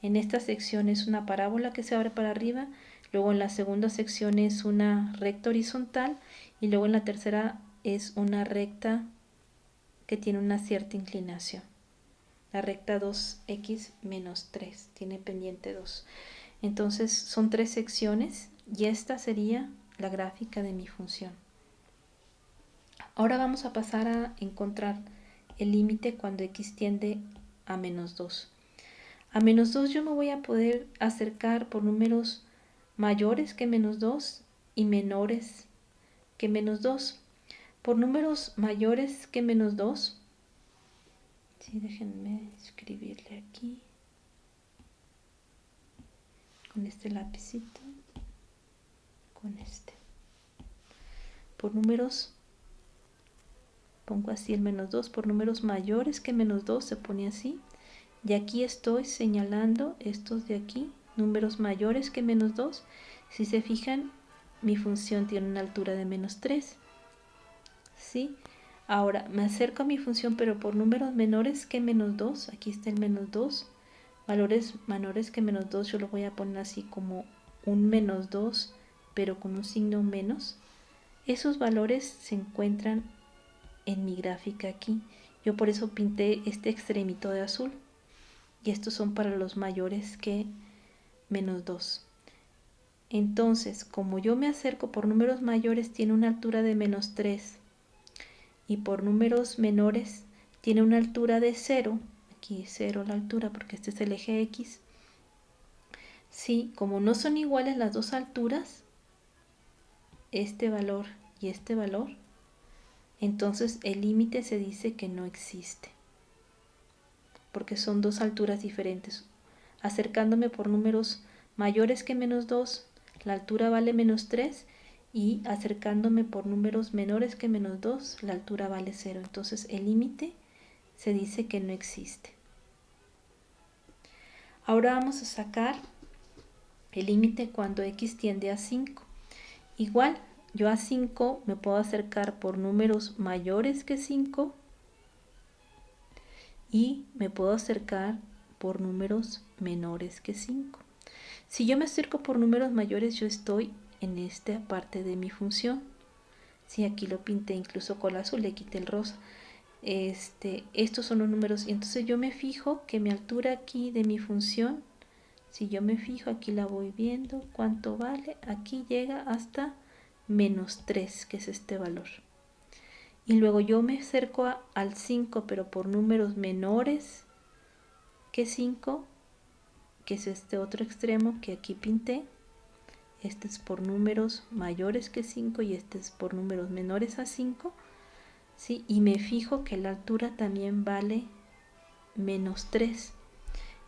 En esta sección es una parábola que se abre para arriba, luego en la segunda sección es una recta horizontal y luego en la tercera es una recta que tiene una cierta inclinación. La recta 2x menos 3 tiene pendiente 2. Entonces son 3 secciones y esta sería la gráfica de mi función. Ahora vamos a pasar a encontrar el límite cuando x tiende a menos 2. A menos 2 yo me voy a poder acercar por números mayores que menos 2 y menores que menos 2. Por números mayores que menos 2, sí, déjenme escribirle aquí con este lapicito, con este. Por números, pongo así el menos 2, por números mayores que menos 2 se pone así. Y aquí estoy señalando estos de aquí, números mayores que menos 2. Si se fijan, mi función tiene una altura de menos 3. ¿Sí? Ahora me acerco a mi función, pero por números menores que menos 2. Aquí está el menos 2. Valores menores que menos 2 yo lo voy a poner así como un menos 2, pero con un signo menos. Esos valores se encuentran en mi gráfica aquí. Yo por eso pinté este extremito de azul. Y estos son para los mayores que menos 2. Entonces, como yo me acerco por números mayores, tiene una altura de menos 3. Y por números menores, tiene una altura de 0. Aquí 0 la altura porque este es el eje X. Sí, como no son iguales las dos alturas, este valor y este valor, entonces el límite se dice que no existe. Porque son dos alturas diferentes. Acercándome por números mayores que menos 2, la altura vale menos 3, y acercándome por números menores que menos 2, la altura vale 0. Entonces el límite se dice que no existe. Ahora vamos a sacar el límite cuando x tiende a 5. Igual, yo a 5 me puedo acercar por números mayores que 5 y me puedo acercar por números menores que 5. Si yo me acerco por números mayores, yo estoy en esta parte de mi función. Si aquí lo pinté incluso con azul, le quité el rosa. Estos son los números, y entonces yo me fijo que mi altura aquí de mi función, si yo me fijo aquí la voy viendo, cuánto vale, aquí llega hasta menos 3, que es este valor. Y luego yo me acerco al 5, pero por números menores que 5, que es este otro extremo que aquí pinté. Este es por números mayores que 5 y este es por números menores a 5. ¿Sí? Y me fijo que la altura también vale menos 3.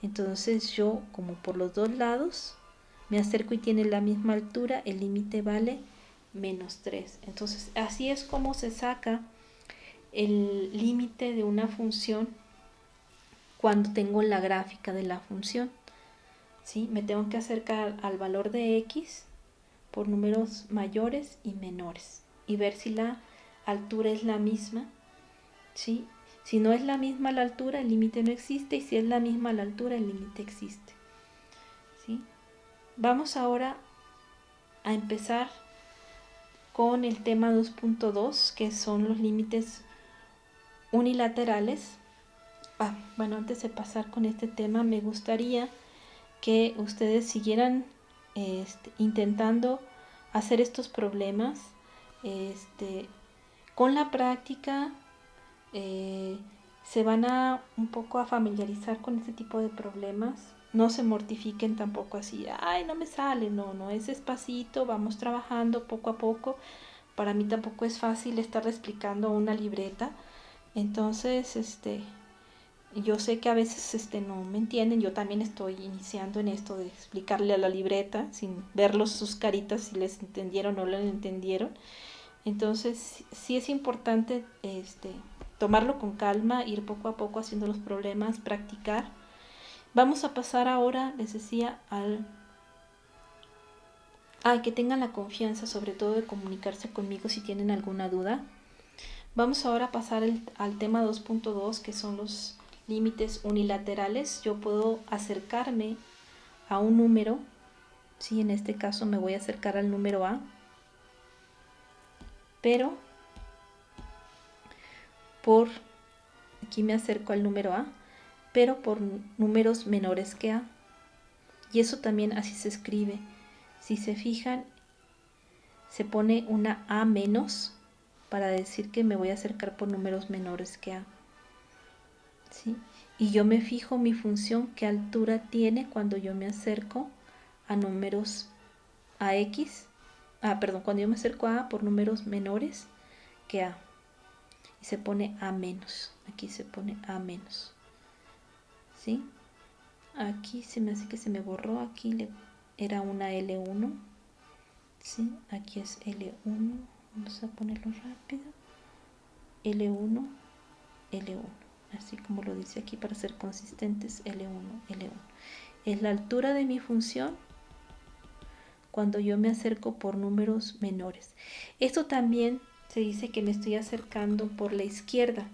Entonces yo, como por los dos lados, me acerco y tiene la misma altura, el límite vale menos 3. Entonces así es como se saca el límite de una función cuando tengo la gráfica de la función. ¿Sí? Me tengo que acercar al valor de x por números mayores y menores y ver si la altura es la misma. ¿Sí? Si no es la misma la altura, el límite no existe, y si es la misma la altura, el límite existe. ¿Sí? Vamos ahora a empezar con el tema 2.2, que son los límites unilaterales. Bueno, antes de pasar con este tema, me gustaría que ustedes siguieran intentando hacer estos problemas. Con la práctica se van a un poco a familiarizar con este tipo de problemas. No se mortifiquen tampoco así, ay, no me sale, no, es despacito, vamos trabajando poco a poco. Para mí tampoco es fácil estar explicando una libreta. Entonces, yo sé que a veces no me entienden. Yo también estoy iniciando en esto de explicarle a la libreta sin verlos sus caritas si les entendieron o no les entendieron. Entonces sí es importante tomarlo con calma, ir poco a poco haciendo los problemas, practicar. Vamos a pasar ahora, les decía, que tengan la confianza sobre todo de comunicarse conmigo si tienen alguna duda. Vamos ahora a pasar al tema 2.2, que son los límites unilaterales, yo puedo acercarme a un número, ¿sí? En este caso me voy a acercar al número A, pero aquí me acerco al número A, pero por números menores que A. Y eso también así se escribe. Si se fijan, se pone una A menos para decir que me voy a acercar por números menores que A. ¿Sí? Y yo me fijo mi función, qué altura tiene cuando yo me acerco a números a X. Cuando yo me acerco a por números menores que A. Y se pone A menos. Aquí se pone A menos. ¿Sí? Aquí se me hace que se me borró. Aquí era una L1. ¿Sí? Aquí es L1. Vamos a ponerlo rápido. L1, L1. Así como lo dice aquí para ser consistentes. L1, L1. Es la altura de mi función cuando yo me acerco por números menores. Esto también se dice que me estoy acercando por la izquierda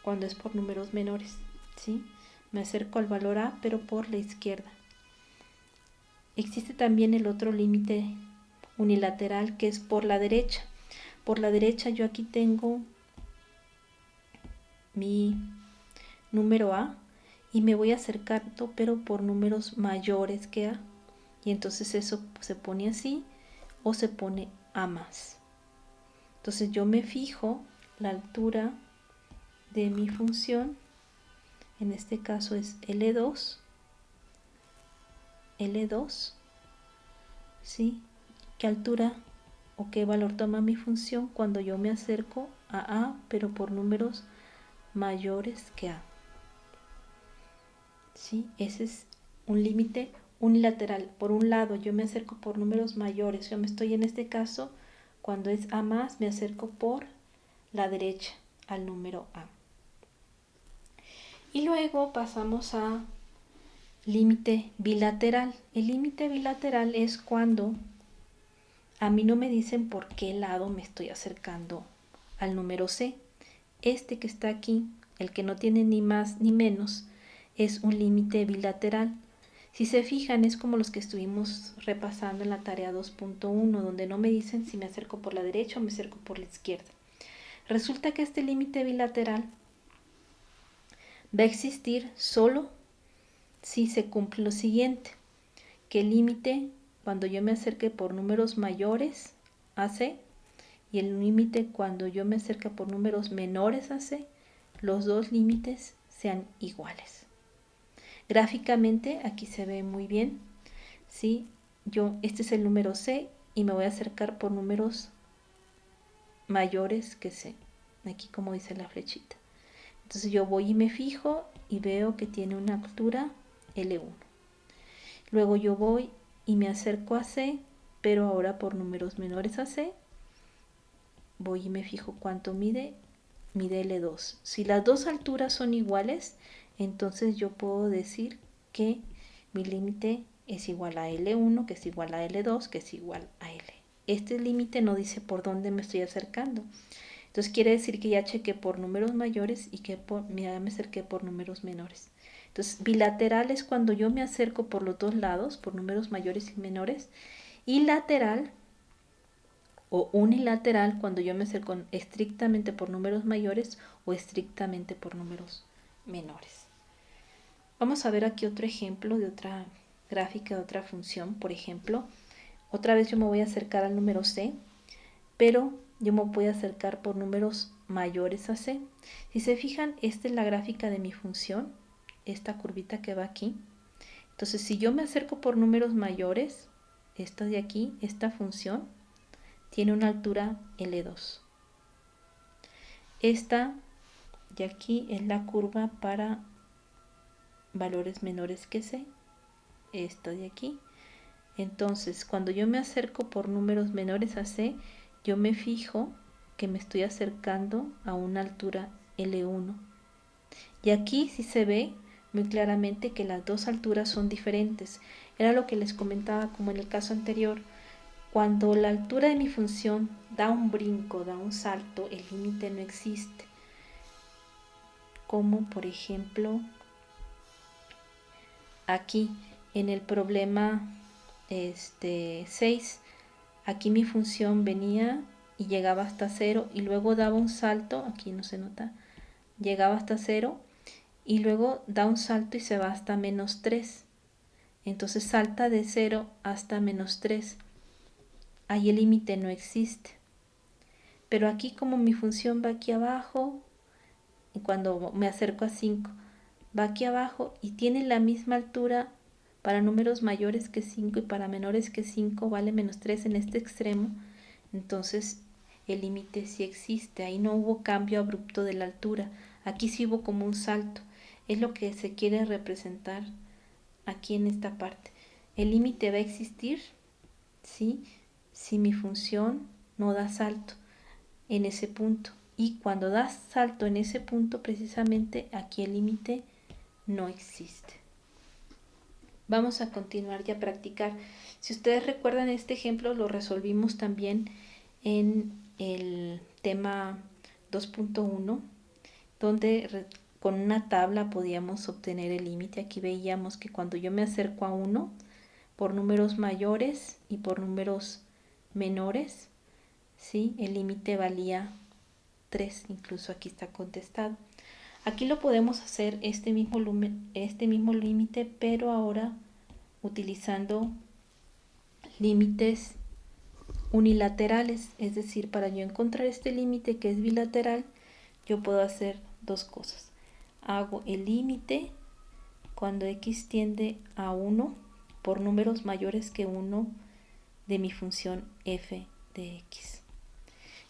cuando es por números menores, ¿sí? Me acerco al valor A, pero por la izquierda. Existe también el otro límite unilateral que es por la derecha. Por la derecha yo aquí tengo mi número A y me voy acercando, pero por números mayores que A. Y entonces eso se pone así o se pone A más. Entonces yo me fijo la altura de mi función, en este caso es L2, ¿sí? ¿Qué altura o qué valor toma mi función cuando yo me acerco a A, pero por números mayores que A? ¿Sí? Ese es un límite unilateral. Por un lado, yo me acerco por números mayores. Yo me estoy en este caso, cuando es A más, me acerco por la derecha al número A. Y luego pasamos a límite bilateral. El límite bilateral es cuando a mí no me dicen por qué lado me estoy acercando al número C. Este que está aquí, el que no tiene ni más ni menos, es un límite bilateral. Si se fijan, es como los que estuvimos repasando en la tarea 2.1, donde no me dicen si me acerco por la derecha o me acerco por la izquierda. Resulta que este límite bilateral va a existir solo si se cumple lo siguiente, que el límite cuando yo me acerque por números mayores a C y el límite cuando yo me acerque por números menores a C, los dos límites sean iguales. Gráficamente aquí se ve muy bien, ¿sí? Este es el número C y me voy a acercar por números mayores que C, aquí como dice la flechita. Entonces yo voy y me fijo y veo que tiene una altura L1. Luego yo voy y me acerco a C, pero ahora por números menores a C, voy y me fijo cuánto mide L2. Si las dos alturas son iguales, entonces yo puedo decir que mi límite es igual a L1, que es igual a L2, que es igual a L. Este límite no dice por dónde me estoy acercando. Entonces quiere decir que ya chequé por números mayores y que me acerqué por números menores. Entonces bilateral es cuando yo me acerco por los dos lados, por números mayores y menores. Y lateral o unilateral cuando yo me acerco estrictamente por números mayores o estrictamente por números menores. Vamos a ver aquí otro ejemplo de otra gráfica, de otra función. Por ejemplo, otra vez yo me voy a acercar al número C, pero yo me voy a acercar por números mayores a C. Si se fijan, esta es la gráfica de mi función, esta curvita que va aquí. Entonces, si yo me acerco por números mayores, esta de aquí, esta función, tiene una altura L2. Esta de aquí es la curva para valores menores que C, esta de aquí. Entonces, cuando yo me acerco por números menores a C, yo me fijo que me estoy acercando a una altura L1. Y aquí sí se ve muy claramente que las dos alturas son diferentes. Era lo que les comentaba como en el caso anterior. Cuando la altura de mi función da un brinco, da un salto, el límite no existe. como por ejemplo aquí en el problema 6, aquí mi función venía y llegaba hasta 0 y luego daba un salto, aquí no se nota, llegaba hasta 0 y luego da un salto y se va hasta -3. Entonces salta de 0 hasta -3. Ahí el límite no existe. Pero aquí como mi función va aquí abajo, y cuando me acerco a 5, va aquí abajo y tiene la misma altura para números mayores que 5 y para menores que 5 vale -3 en este extremo, entonces el límite sí existe. Ahí no hubo cambio abrupto de la altura, aquí sí hubo como un salto. Es lo que se quiere representar aquí en esta parte. El límite va a existir, ¿sí?, si mi función no da salto en ese punto. Y cuando da salto en ese punto, precisamente aquí el límite no existe. Vamos a continuar y a practicar. Si ustedes recuerdan, este ejemplo lo resolvimos también en el tema 2.1, donde con una tabla podíamos obtener el límite. Aquí veíamos que cuando yo me acerco a 1, por números mayores y por números menores, ¿sí?, el límite valía 3, incluso aquí está contestado. Aquí lo podemos hacer este mismo límite, pero ahora utilizando límites unilaterales. Es decir, para yo encontrar este límite que es bilateral, yo puedo hacer dos cosas. Hago el límite cuando x tiende a 1 por números mayores que 1 de mi función f de x.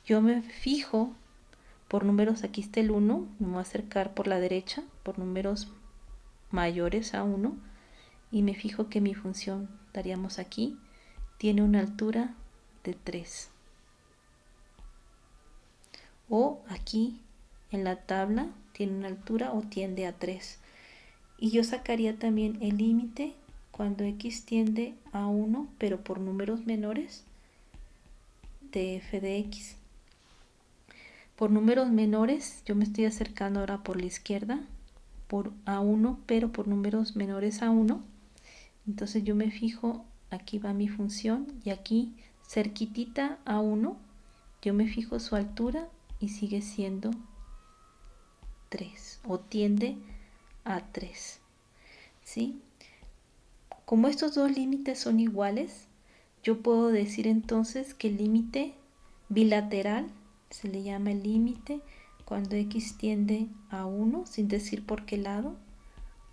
Yo me fijo por números, aquí está el 1, me voy a acercar por la derecha, por números mayores a 1, y me fijo que mi función, daríamos aquí, tiene una altura de 3. O aquí en la tabla tiene una altura o tiende a 3. Y yo sacaría también el límite cuando x tiende a 1, pero por números menores de f de x. Por números menores, yo me estoy acercando ahora por la izquierda, por a 1, pero por números menores a 1. Entonces yo me fijo, aquí va mi función, y aquí cerquitita a 1, yo me fijo su altura y sigue siendo 3, o tiende a 3. ¿Sí? Como estos dos límites son iguales, yo puedo decir entonces que el límite bilateral se le llama el límite cuando x tiende a 1, sin decir por qué lado.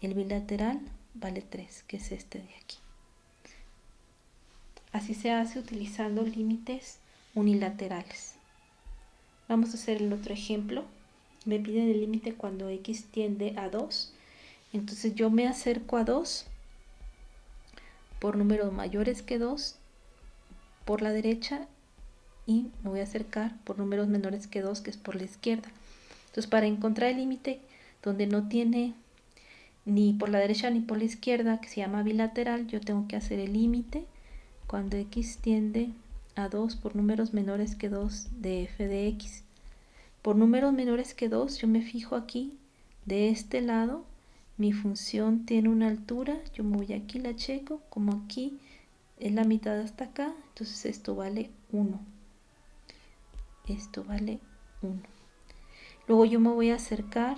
El bilateral vale 3, que es este de aquí. Así se hace utilizando límites unilaterales. Vamos a hacer el otro ejemplo. Me piden el límite cuando x tiende a 2. Entonces yo me acerco a 2 por números mayores que 2 por la derecha y me voy a acercar por números menores que 2, que es por la izquierda. Entonces, para encontrar el límite donde no tiene ni por la derecha ni por la izquierda, que se llama bilateral, yo tengo que hacer el límite cuando x tiende a 2 por números menores que 2 de f de x. Por números menores que 2, yo me fijo aquí, de este lado, mi función tiene una altura, yo me voy aquí, la checo, como aquí es la mitad hasta acá, entonces esto vale 1. Esto vale 1. Luego yo me voy a acercar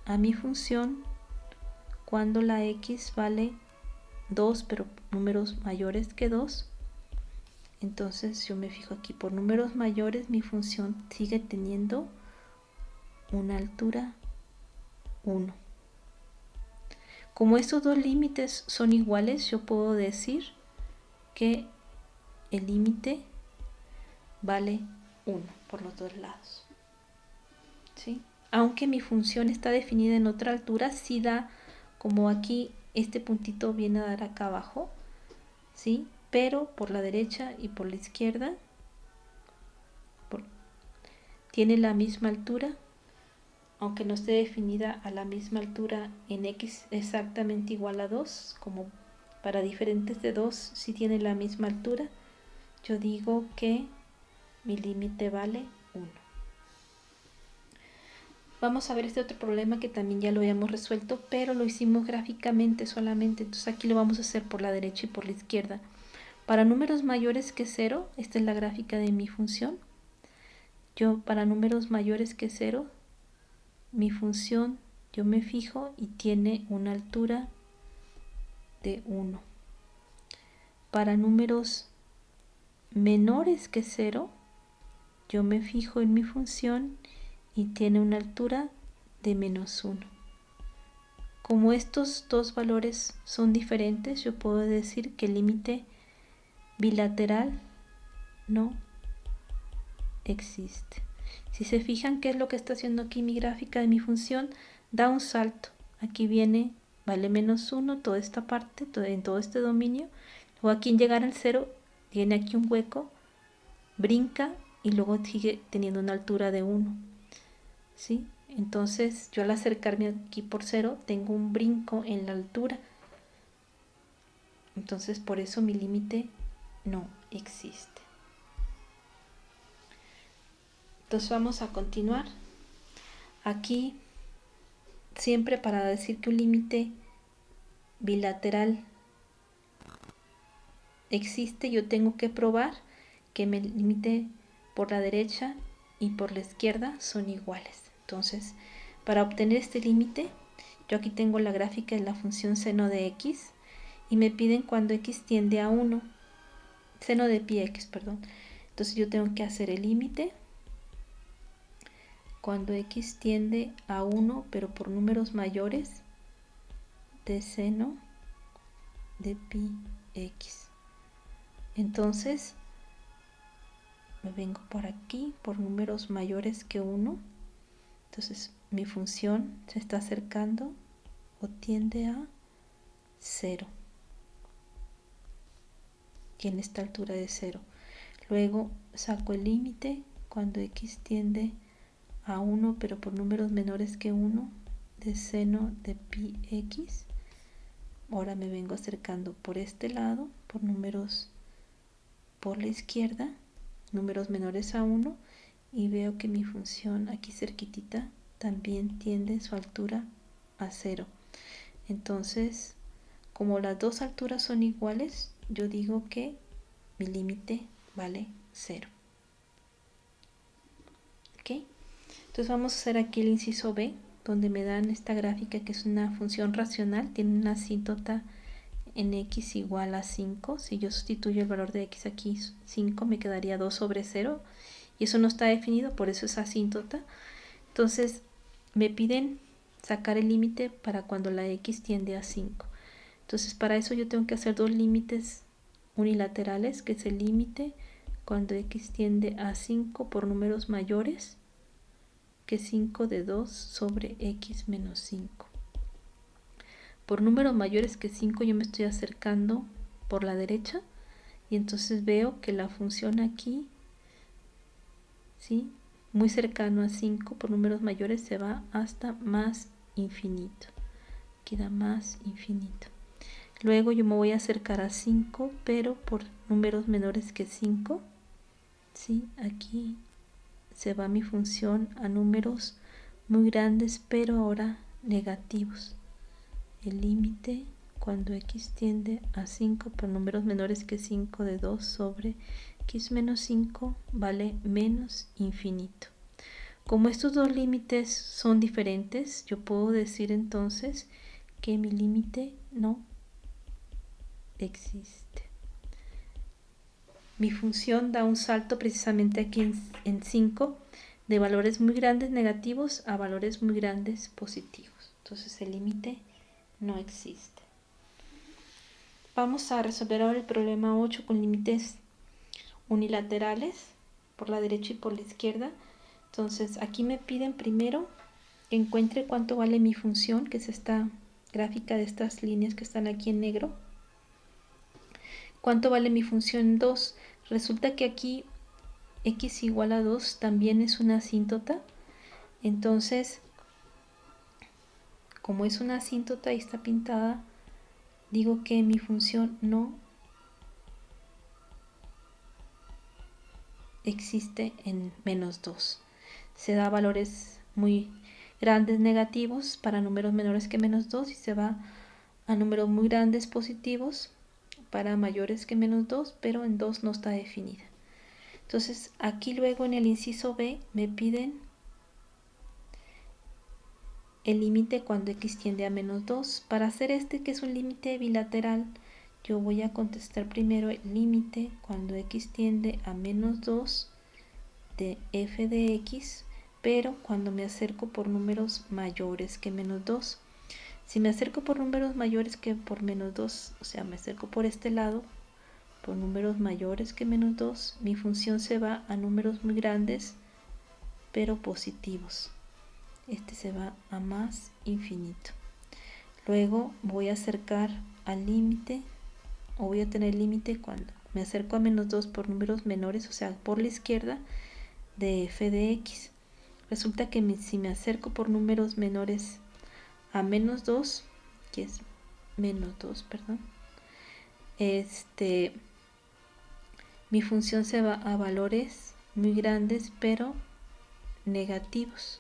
a mi función cuando la x vale 2, pero números mayores que 2. Entonces yo me fijo aquí, por números mayores mi función sigue teniendo una altura 1. Como estos dos límites son iguales, yo puedo decir que el límite vale 1 por los dos lados. ¿Sí? Aunque mi función está definida en otra altura, sí da, como aquí este puntito viene a dar acá abajo, ¿sí?, pero por la derecha y por la izquierda tiene la misma altura, aunque no esté definida a la misma altura en x exactamente igual a 2, como para diferentes de 2 sí tiene la misma altura, yo digo que mi límite vale 1. Vamos a ver este otro problema que también ya lo habíamos resuelto, pero lo hicimos gráficamente solamente. Entonces aquí lo vamos a hacer por la derecha y por la izquierda. Para números mayores que 0, esta es la gráfica de mi función. Para números mayores que 0, mi función yo me fijo y tiene una altura de 1. Para números menores que 0, yo me fijo en mi función y tiene una altura de -1. Como estos dos valores son diferentes, yo puedo decir que el límite bilateral no existe. Si se fijan qué es lo que está haciendo aquí mi gráfica de mi función, da un salto. Aquí viene, vale -1, toda esta parte, en todo este dominio. Luego aquí en llegar al 0, tiene aquí un hueco, brinca y luego sigue teniendo una altura de 1. ¿Sí? Entonces yo al acercarme aquí por 0 tengo un brinco en la altura. Entonces por eso mi límite no existe. Entonces vamos a continuar. Aquí siempre para decir que un límite bilateral existe, yo tengo que probar que el límite por la derecha y por la izquierda son iguales. Entonces, para obtener este límite, yo aquí tengo la gráfica de la función seno de x y me piden cuando x tiende a 1, seno de pi x, perdón. Entonces yo tengo que hacer el límite cuando x tiende a 1, pero por números mayores, de seno de pi x. Entonces me vengo por aquí por números mayores que 1. Entonces mi función se está acercando o tiende a 0. Tiene esta altura de 0. Luego saco el límite cuando x tiende a 1, pero por números menores que 1, de seno de pi x. Ahora me vengo acercando por este lado, por números por la izquierda, números menores a 1, y veo que mi función aquí cerquitita también tiende su altura a 0. Entonces, como las dos alturas son iguales, yo digo que mi límite vale 0. ¿Ok? Entonces vamos a hacer aquí el inciso B, donde me dan esta gráfica que es una función racional, tiene una asíntota en x igual a 5. Si yo sustituyo el valor de x aquí, 5, me quedaría 2 sobre 0. Y eso no está definido, por eso es asíntota. Entonces me piden sacar el límite para cuando la x tiende a 5. Entonces para eso yo tengo que hacer dos límites unilaterales, que es el límite cuando x tiende a 5 por números mayores que 5 de 2 sobre x menos 5. Por números mayores que 5 yo me estoy acercando por la derecha y entonces veo que la función aquí, ¿sí?, muy cercano a 5 por números mayores se va hasta más infinito. Queda más infinito. Luego yo me voy a acercar a 5, pero por números menores que 5. ¿Sí? Aquí se va mi función a números muy grandes, pero ahora negativos. El límite cuando x tiende a 5 por números menores que 5 de 2 sobre x menos 5 vale menos infinito. Como estos dos límites son diferentes, yo puedo decir entonces que mi límite no existe. Mi función da un salto precisamente aquí en 5 de valores muy grandes negativos a valores muy grandes positivos. Entonces el límite no existe. Vamos a resolver ahora el problema 8 con límites unilaterales por la derecha y por la izquierda. Entonces aquí me piden primero que encuentre cuánto vale mi función, que es esta gráfica de estas líneas que están aquí en negro. ¿Cuánto vale mi función 2? Resulta que aquí x igual a 2 también es una asíntota. Entonces, como es una asíntota y está pintada, digo que mi función no existe en menos 2. Se da valores muy grandes negativos para números menores que menos 2 y se va a números muy grandes positivos para mayores que menos 2, pero en 2 no está definida. Entonces aquí luego en el inciso B me piden el límite cuando x tiende a menos 2. Para hacer este, que es un límite bilateral, yo voy a contestar primero el límite cuando x tiende a menos 2 de f de x, pero cuando me acerco por números mayores que menos 2. Si me acerco por números mayores que por menos 2, o sea, me acerco por este lado, por números mayores que menos 2, mi función se va a números muy grandes, pero positivos. Este se va a más infinito. Luego voy a acercar al límite, o voy a tener límite cuando me acerco a menos 2 por números menores, o sea, por la izquierda, de f de x. Resulta que si me acerco por números menores a menos 2, que es menos 2, perdón, mi función se va a valores muy grandes, pero negativos.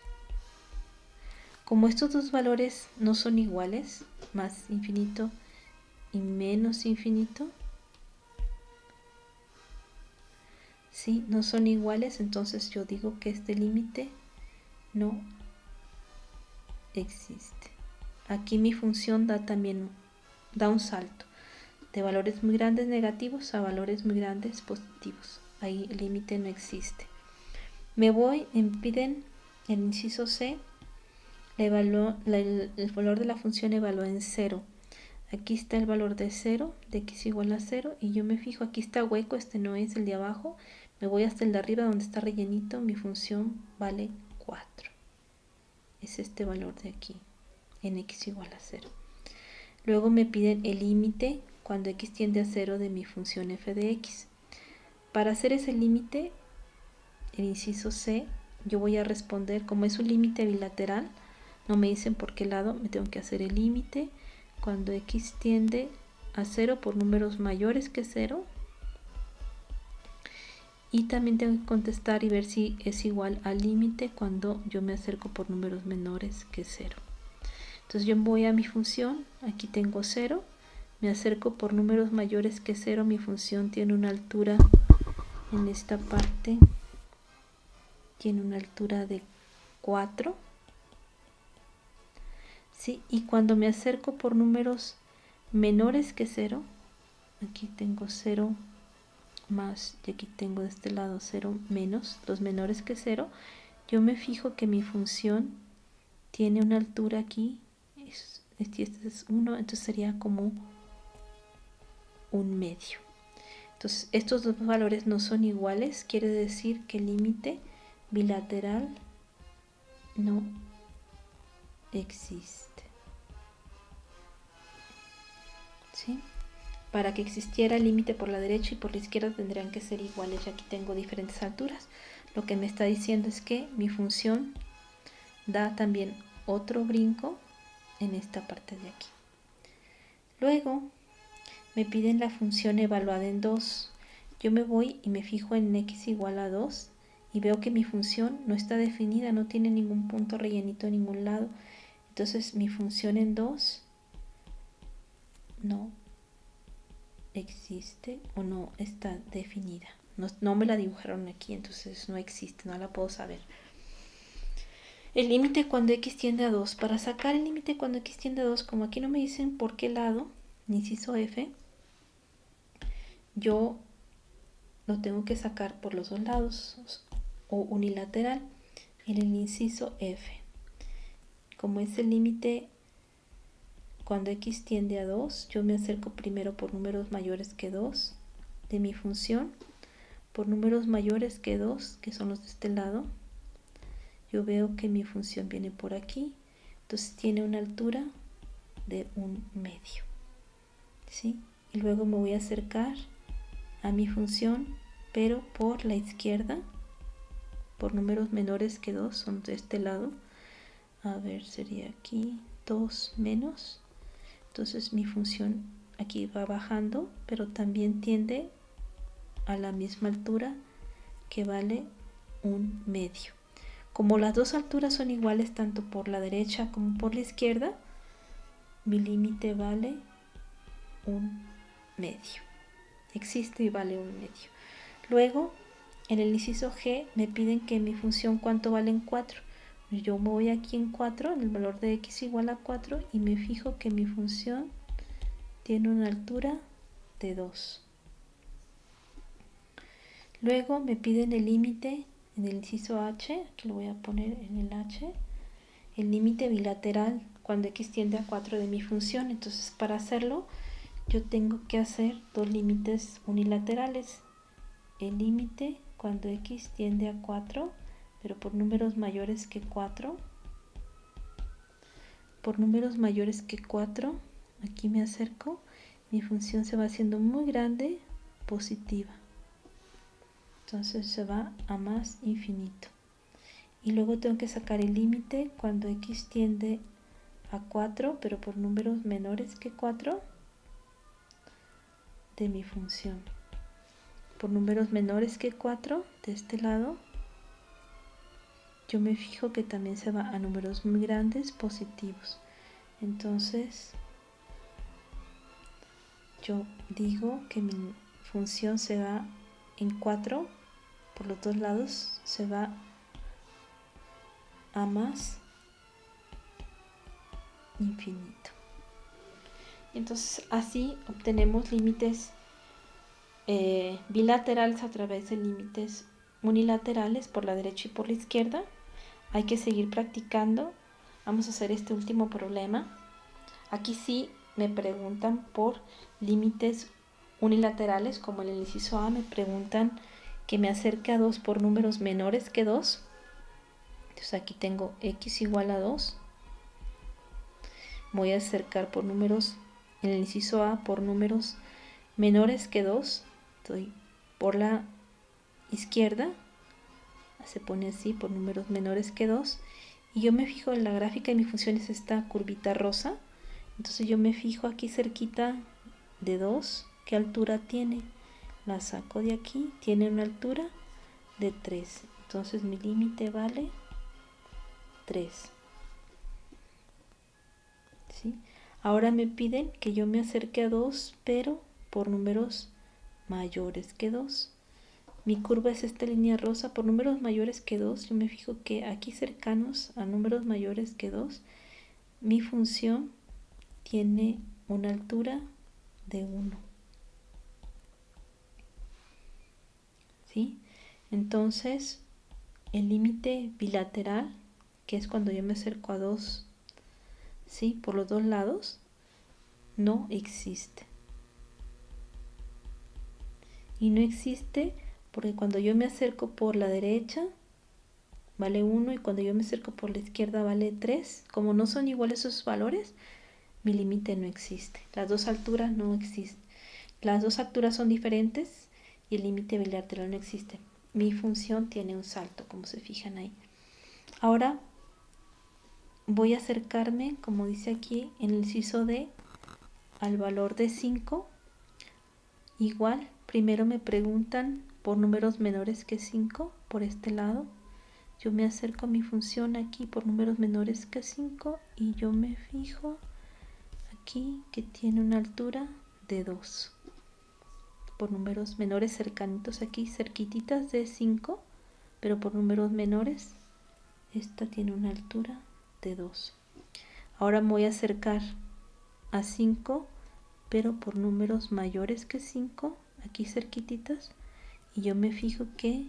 Como estos dos valores no son iguales, más infinito y menos infinito, ¿sí? No son iguales, entonces yo digo que este límite no existe. Aquí mi función da un salto de valores muy grandes negativos a valores muy grandes positivos. Ahí el límite no existe. Me piden el inciso C, el valor de la función evalúa en 0. Aquí está el valor de 0, de x igual a 0, y yo me fijo, aquí está hueco, este no es el de abajo, me voy hasta el de arriba donde está rellenito, mi función vale 4. Es este valor de aquí, en x igual a 0. Luego me piden el límite cuando x tiende a 0 de mi función f de x. Para hacer ese límite, el inciso C, yo voy a responder, como es un límite bilateral, no me dicen por qué lado, me tengo que hacer el límite cuando x tiende a 0 por números mayores que 0, y también tengo que contestar y ver si es igual al límite cuando yo me acerco por números menores que 0. Entonces yo voy a mi función, aquí tengo 0, me acerco por números mayores que 0, mi función tiene una altura en esta parte, tiene una altura de 4, ¿sí? Y cuando me acerco por números menores que 0, aquí tengo 0 más, y aquí tengo de este lado 0 menos, los menores que 0, yo me fijo que mi función tiene una altura aquí, este es 1, entonces sería como un medio. Entonces estos dos valores no son iguales, quiere decir que el límite bilateral no existe. ¿Sí? Para que existiera el límite por la derecha y por la izquierda tendrían que ser iguales, y aquí tengo diferentes alturas. Lo que me está diciendo es que mi función da también otro brinco en esta parte de aquí. Luego me piden la función evaluada en 2. Yo me voy y me fijo en x igual a 2 y veo que mi función no está definida, no tiene ningún punto rellenito en ningún lado. Entonces mi función en 2 no existe o no está definida. No me la dibujaron aquí, entonces no existe, no la puedo saber. El límite cuando x tiende a 2. Para sacar el límite cuando x tiende a 2, como aquí no me dicen por qué lado, inciso F, yo lo tengo que sacar por los dos lados o unilateral en el inciso F. Como es el límite cuando x tiende a 2, yo me acerco primero por números mayores que 2 de mi función, por números mayores que 2, que son los de este lado. Yo veo que mi función viene por aquí, entonces tiene una altura de un medio, ¿sí? Y luego me voy a acercar a mi función, pero por la izquierda, por números menores que 2, son de este lado. A ver, sería aquí 2 menos. Entonces mi función aquí va bajando, pero también tiende a la misma altura, que vale un medio. Como las dos alturas son iguales tanto por la derecha como por la izquierda, mi límite vale 1/2. Existe y vale 1/2. Luego, en el inciso G me piden que mi función cuánto vale en 4. Yo me voy aquí en 4, en el valor de x igual a 4, y me fijo que mi función tiene una altura de 2. Luego me piden el límite en el inciso H, aquí lo voy a poner en el H, el límite bilateral cuando x tiende a 4 de mi función. Entonces, para hacerlo, yo tengo que hacer dos límites unilaterales. El límite cuando x tiende a 4, pero por números mayores que 4. Por números mayores que 4, aquí me acerco, mi función se va haciendo muy grande, positiva. Entonces se va a más infinito. Y luego tengo que sacar el límite cuando x tiende a 4, pero por números menores que 4, de mi función. Por números menores que 4, de este lado, yo me fijo que también se va a números muy grandes, positivos. Entonces, yo digo que mi función se va en 4, por los dos lados se va a más infinito. Entonces así obtenemos límites bilaterales a través de límites unilaterales por la derecha y por la izquierda. Hay que seguir practicando. Vamos a hacer este último problema. Aquí sí me preguntan por límites unilaterales, como en el inciso A me preguntan que me acerque a 2 por números menores que 2. Entonces aquí tengo x igual a 2. Voy a acercar por números, en el inciso A, por números menores que 2. Estoy por la izquierda, se pone así, por números menores que 2. Y yo me fijo en la gráfica de mi función, es esta curvita rosa. Entonces yo me fijo aquí cerquita de 2, ¿qué altura tiene? La saco de aquí, tiene una altura de 3. Entonces mi límite vale 3. ¿Sí? Ahora me piden que yo me acerque a 2, pero por números mayores que 2. Mi curva es esta línea rosa. Por números mayores que 2, yo me fijo que aquí cercanos a números mayores que 2, mi función tiene una altura de 1. ¿Sí? Entonces, el límite bilateral, que es cuando yo me acerco a 2, ¿sí?, por los dos lados, no existe. Y no existe porque cuando yo me acerco por la derecha vale 1 y cuando yo me acerco por la izquierda vale 3. Como no son iguales esos valores, mi límite no existe. Las dos alturas no existen. Las dos alturas son diferentes y el límite bilateral no existe. Mi función tiene un salto, como se fijan ahí. Ahora voy a acercarme, como dice aquí en el inciso D, al valor de 5. Igual, primero me preguntan por números menores que 5, por este lado. Yo me acerco a mi función aquí por números menores que 5 y yo me fijo aquí que tiene una altura de 2. Por números menores cercanitos aquí, cerquititas de 5, pero por números menores, esta tiene una altura de 2. Ahora me voy a acercar a 5, pero por números mayores que 5, aquí cerquititas, y yo me fijo que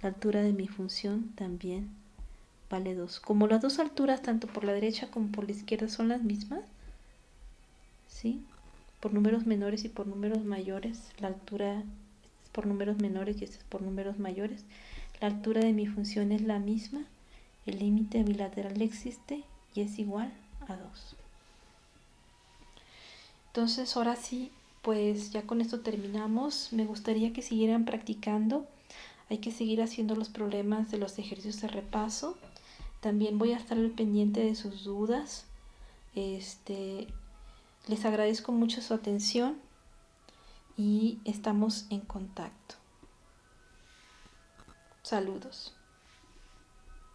la altura de mi función también vale 2. Como las dos alturas, tanto por la derecha como por la izquierda, son las mismas, ¿sí?, por números menores y por números mayores, la altura es por números menores y esta es por números mayores, la altura de mi función es la misma, el límite bilateral existe y es igual a 2. Entonces ahora sí, pues ya con esto terminamos. Me gustaría que siguieran practicando. Hay que seguir haciendo los problemas de los ejercicios de repaso. También voy a estar al pendiente de sus dudas. Les agradezco mucho su atención y estamos en contacto. Saludos.